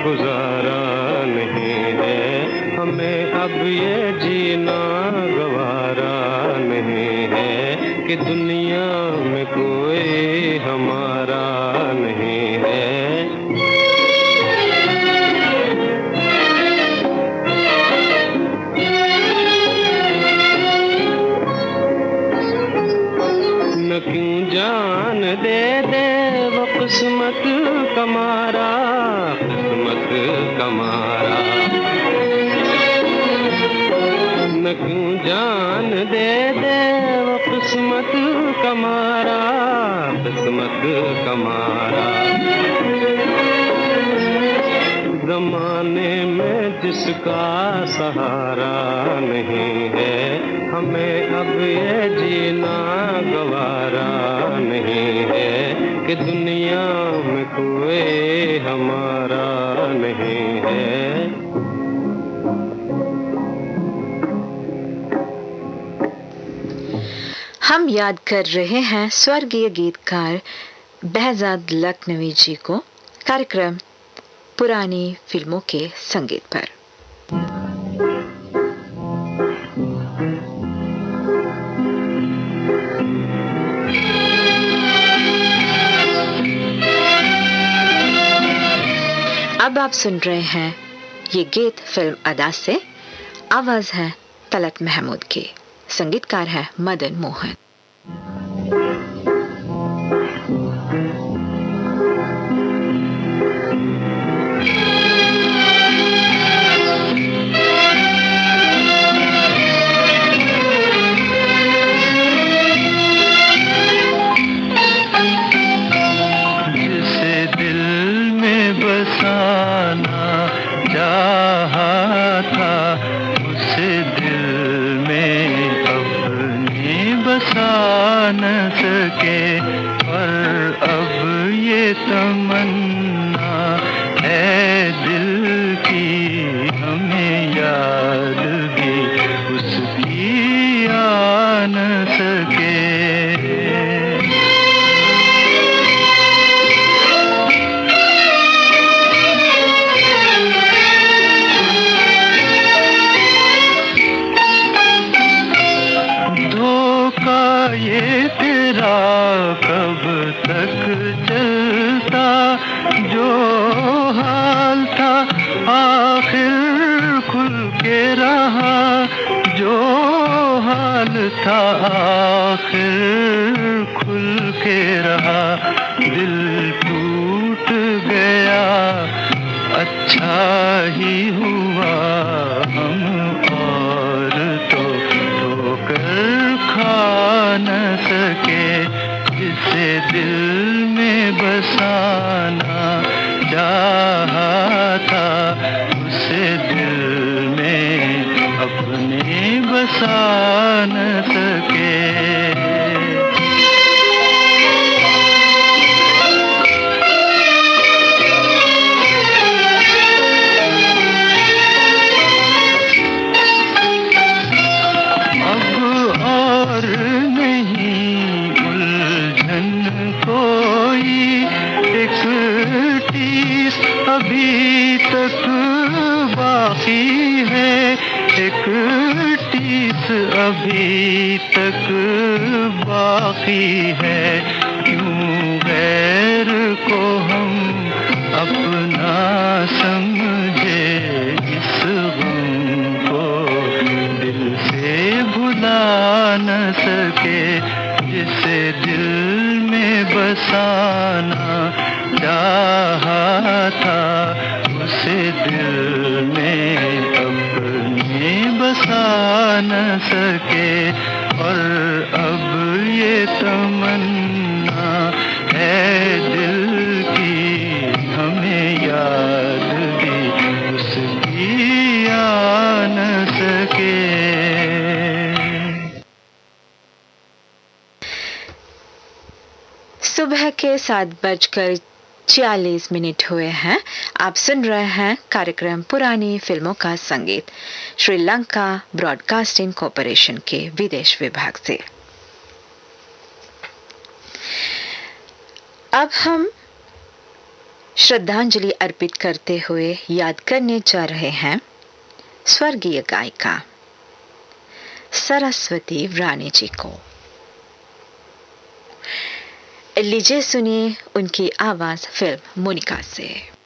गुजारा नहीं है, हमें अब ये जीना गवारा नहीं है कि दुनिया में कोई हमारा नहीं है। कमारा। न क्यों जान दे दे वो किस्मत कमारा, किस्मत कमारा। जमाने में जिसका सहारा नहीं है, हमें अब ये जीना गवारा नहीं है कि दुनिया में कोई हमारा नहीं है। हम याद कर रहे हैं स्वर्गीय गीतकार behzad लखनवी जी को कार्यक्रम पुरानी फिल्मों के संगीत पर। अब आप सुन रहे हैं ये गीत फिल्म अदा से। आवाज है तलत महमूद की, संगीतकार है मदन मोहन। तमन्ना है दिल की, हमें याद भी उसकी आ न सके। धोखा ये तेरा कब तक चलता, जो हाल था आखिर खुल के रहा, जो हाल था आखिर खुल के रहा। दिल टूट गया अच्छा ही हुआ, हम और तो ठोकर खा न सके। जिसे दिल में बसाना चाहा था, उसे दिल में अपने बसा न सके। अभी तक बाकी है एक टीस, अभी तक बाकी है। क्यों गैर को हम अपना समझे, इस गम को दिल से भुला न सके। जिसे दिल में बसाना चाहा था, उसे दिल में अपने बसा न सके। और अब ये तमन्ना है दिल की, हमें याद भी उसकी आ न सके। सुबह के 7:46 हुए हैं। आप सुन रहे हैं कार्यक्रम पुरानी फिल्मों का संगीत श्रीलंका ब्रॉडकास्टिंग कॉरपोरेशन के विदेश विभाग से। अब हम श्रद्धांजलि अर्पित करते हुए याद करने जा रहे हैं स्वर्गीय गायिका सरस्वती रानी जी को। लीजिए सुनिए उनकी आवाज फिल्म मोनिका से।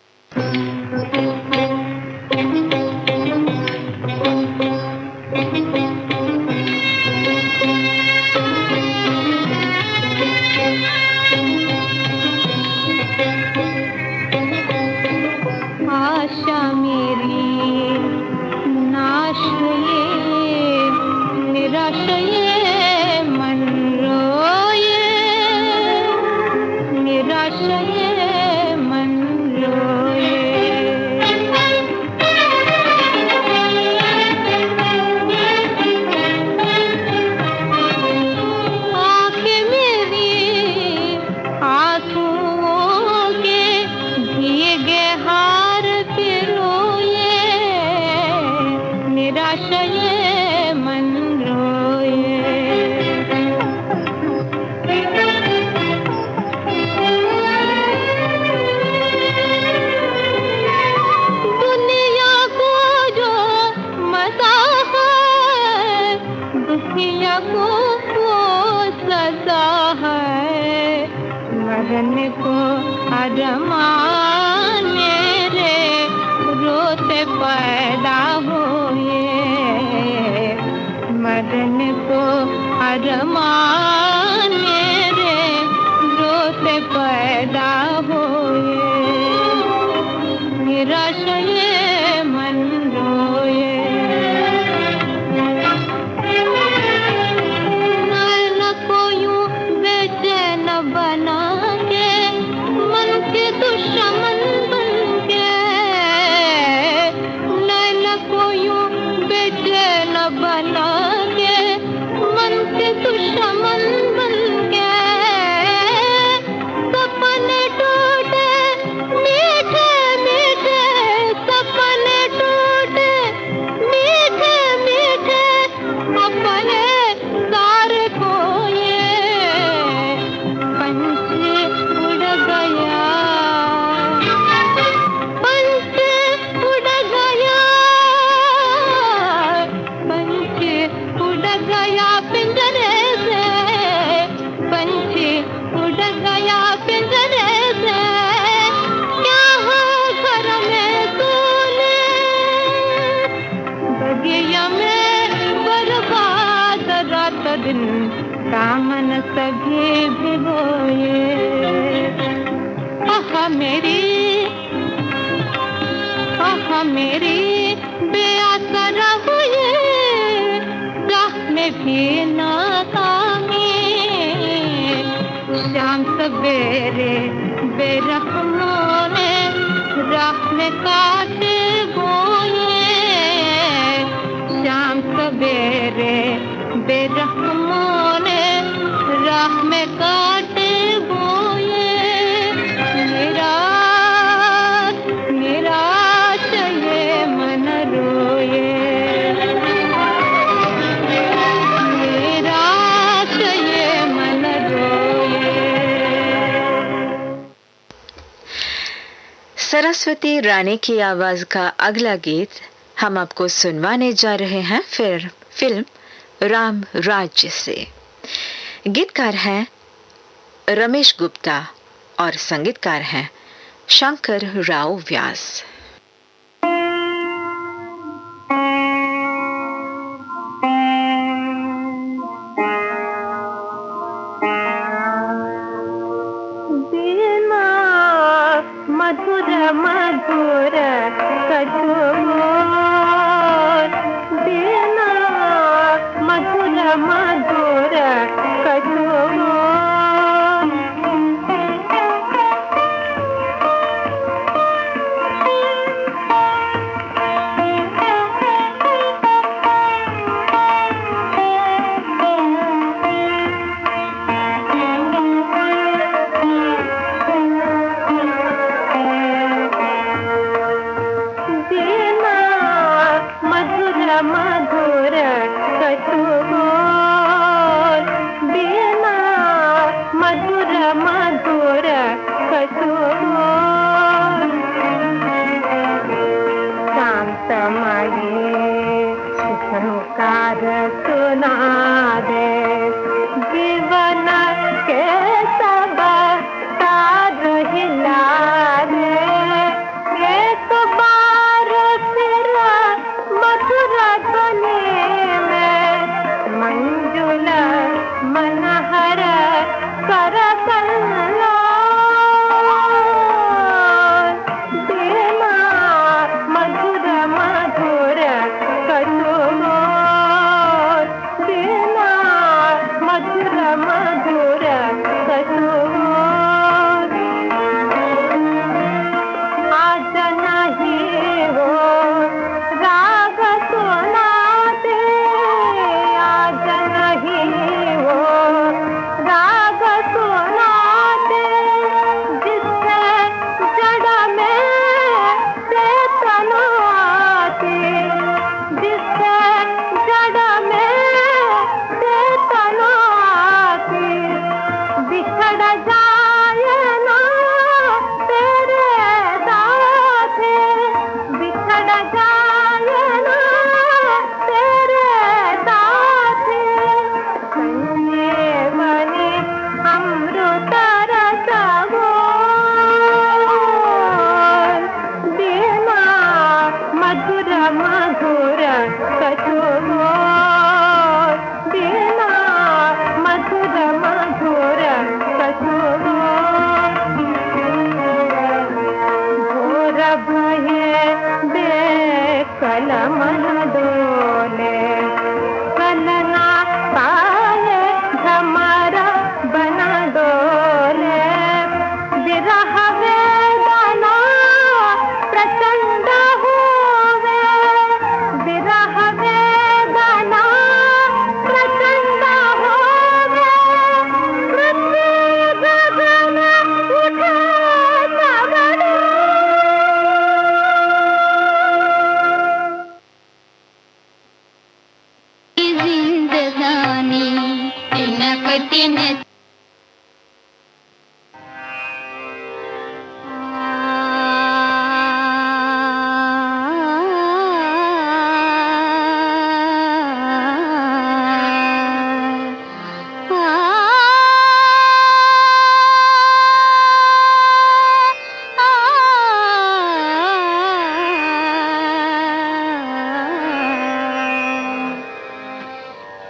आशा मेरी नाश ये निराश ये मन रोए निराश ये मन रोए आंखें मेरी आंसुओं के भीगे हार पे रोए निराश ये मन रोए दुनिया को जो मजा है दुनिया को वो सजा है मरने को अरमान मेरे रोते पैदा हुए मरने को अरमान मेरे रोते पैदा हुए निराश ये मन रोए नैन को यूं बेचैन बना के मन के दुश्मन बन के नैन को यूं बेचैन बना के मन के दुश्मन बन के सपने टूटे मीठे मीठे सपने टूटे मीठे मीठे अपने सारे खोए पंछी उड़ गया पंछी उड़ गया पंछी उड़ गया पिंजरे से पंछी उड़ गया पिंजरे से क्या है घर में तूने बगिया में बर्बाद रात दिन दामन सभी भिगोए आहा मेरी बेअसर हुए राह में भी नाकामी शाम सवेरे बेरहमों ने राह में काटे बोए शाम सवेरे बेरहमों ने राह में काटे बोए निराश निराश ये मन रोए निराश ये मन रोए सरस्वती रानी की आवाज का अगला गीत हम आपको सुनवाने जा रहे हैं फिल्म राम राज्य से। गीतकार हैं रमेश गुप्ता और संगीतकार हैं शंकर राव व्यास। बिना मधुर मधुर कठोर बिना मधुर मधुर कठोर मधुर कठोर बिना तल मन डोले कलना पाए झमर बना डोले विरह वेदना प्रचंड हुए विरह वेदना प्रचंड हुए पृथ्वी गगन उठे सबड़ जिंदगानी तिनक तिन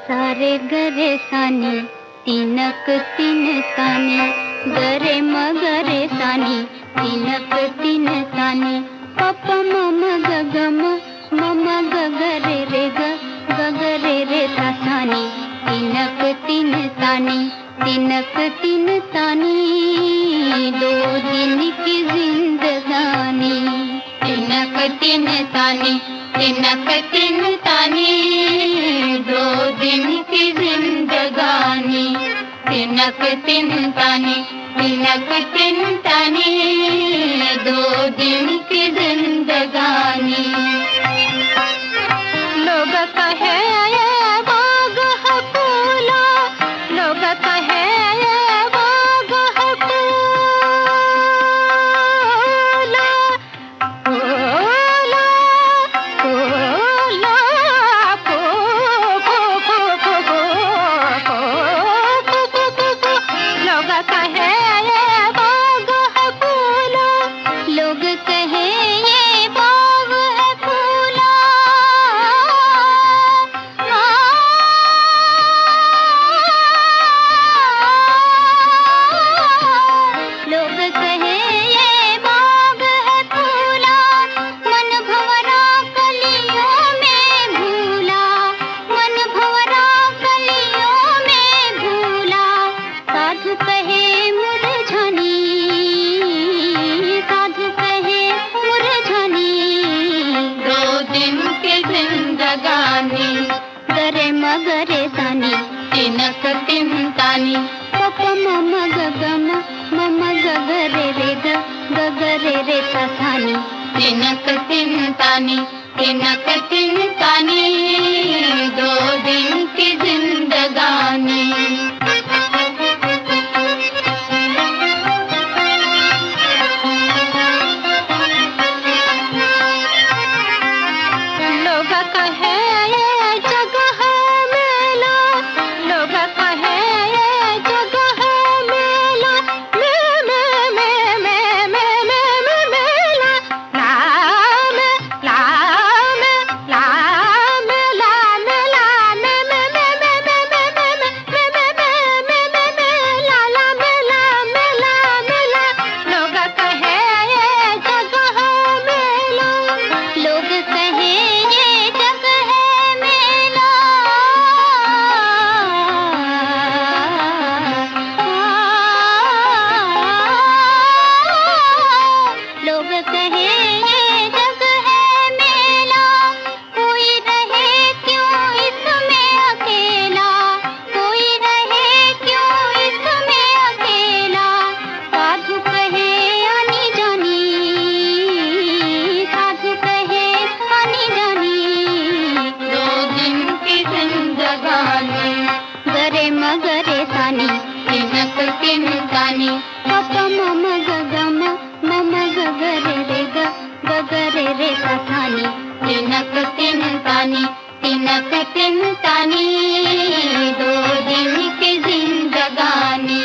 सारे गरे सानी तिनक तिन सानी गरे मगरे सानी तिनक तिन सानी पप मम गगम मम गगरे रे गगरे रे सानी तिनक तिन सानी तिनक तिन सानी दो दिन की जिंदगानी तिनक तिन सानी तिनक तिन सानी दो दिन की जिंदगानी तिनक तिन तानी तिनक तिन तानी दो दिन की जिंदगानी लोग कहे ये बाग है फूला लोग कहे ये बाग है फूला फूला फूला लोग कहे ये बाग है फूला लोग कहे ये बाग है फूला लोग कहे ये बाग है फूला मन भंवरा कलियों में भूला मन भंवरा कलियों में भूला साधु कहे मुरझानी साधु कहे मुरझानी दो दिन की जिंदगानी गरे मगरे सानी तिनक तिन तानी पप मम गगम मम गगरे रे गगरे रे सानी तिनक तिन तानी तिनक तिन तानी दो दिन की जिंदगानी लोग कहे ये जगह है मेला लोग कहे ये जगह है मेला मेला ला मेला मेला लोग कहे ये जगह है मेला लोग कहे ये जगह है मेला लोग कहे ये जगह है मेला कोई रहे क्यों इसमें अकेला कोई रहे क्यों इसमें अकेला साधु कहे आनी जानी साधु कहे आनी जानी दो दिन की जिंदगानी गरे मगरे सानी तिनक तिन तानी पप मम गगम मम गगरे रे गगरे रे सानी तिनक तिन तानी तिनक तिन तानी दो दिन की जिंदगानी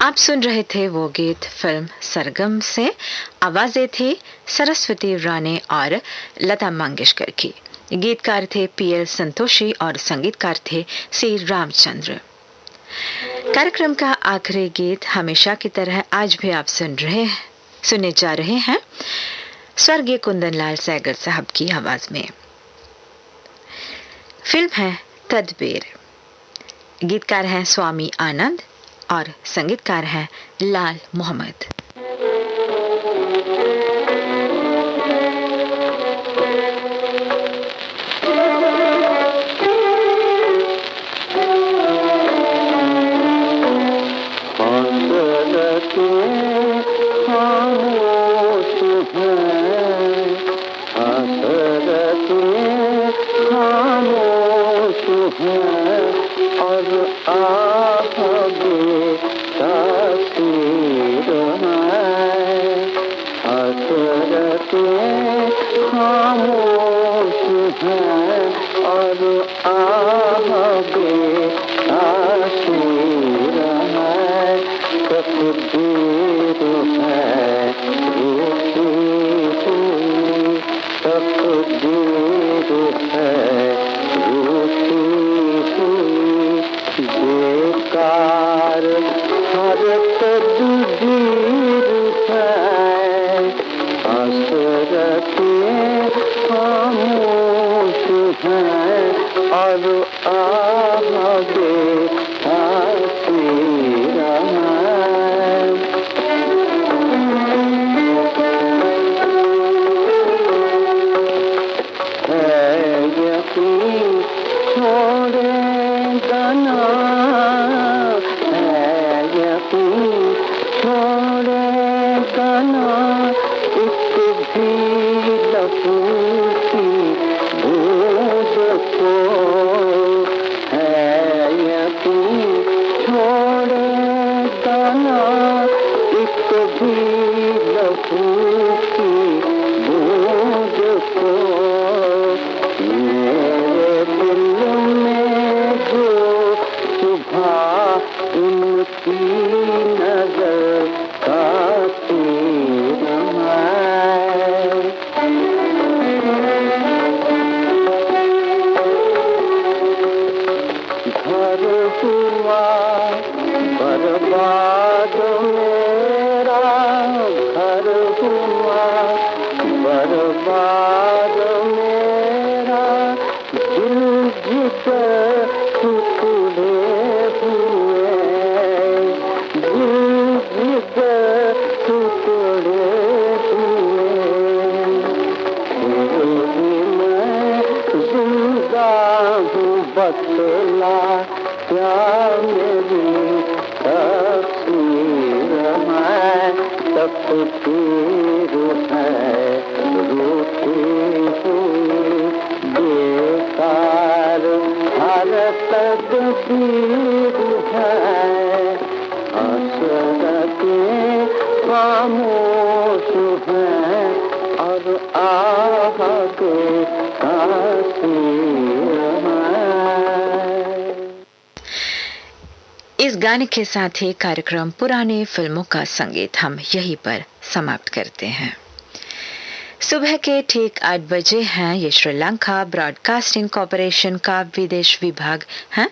आप सुन रहे थे वो गीत फिल्म सरगम से। आवाजें थी सरस्वती राणे और लता मंगेशकर की। गीतकार थे पीएल संतोषी और संगीतकार थे सी रामचंद्र। कार्यक्रम का आखिरी गीत हमेशा की तरह आज भी आप सुनने जा रहे हैं स्वर्गीय कुंदन लाल सैगल साहब की आवाज में। फिल्म है तदबीर। गीतकार हैं स्वामी आनंद और संगीतकार हैं लाल मोहम्मद। इस गाने के साथ ही कार्यक्रम पुराने फिल्मों का संगीत हम यहीं पर समाप्त करते हैं। सुबह के ठीक 8 बजे हैं। ये श्रीलंका ब्रॉडकास्टिंग कॉरपोरेशन का विदेश विभाग है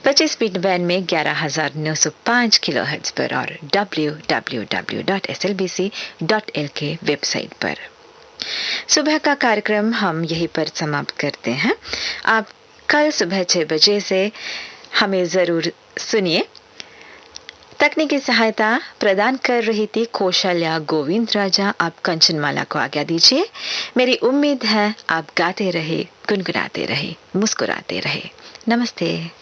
25 फीट बैंड में 11,905 किलोहर्ट्ज पर और www.slbc.lk वेबसाइट पर। सुबह का कार्यक्रम हम यहीं पर समाप्त करते हैं। आप कल सुबह 6 बजे से हमें जरूर सुनिए। तकनीकी सहायता प्रदान कर रही थी कौशल्या गोविंद राजा। आप कंचनमाला को आज्ञा दीजिए। मेरी उम्मीद है आप गाते रहे, गुनगुनाते रहे, मुस्कुराते रहे। नमस्ते।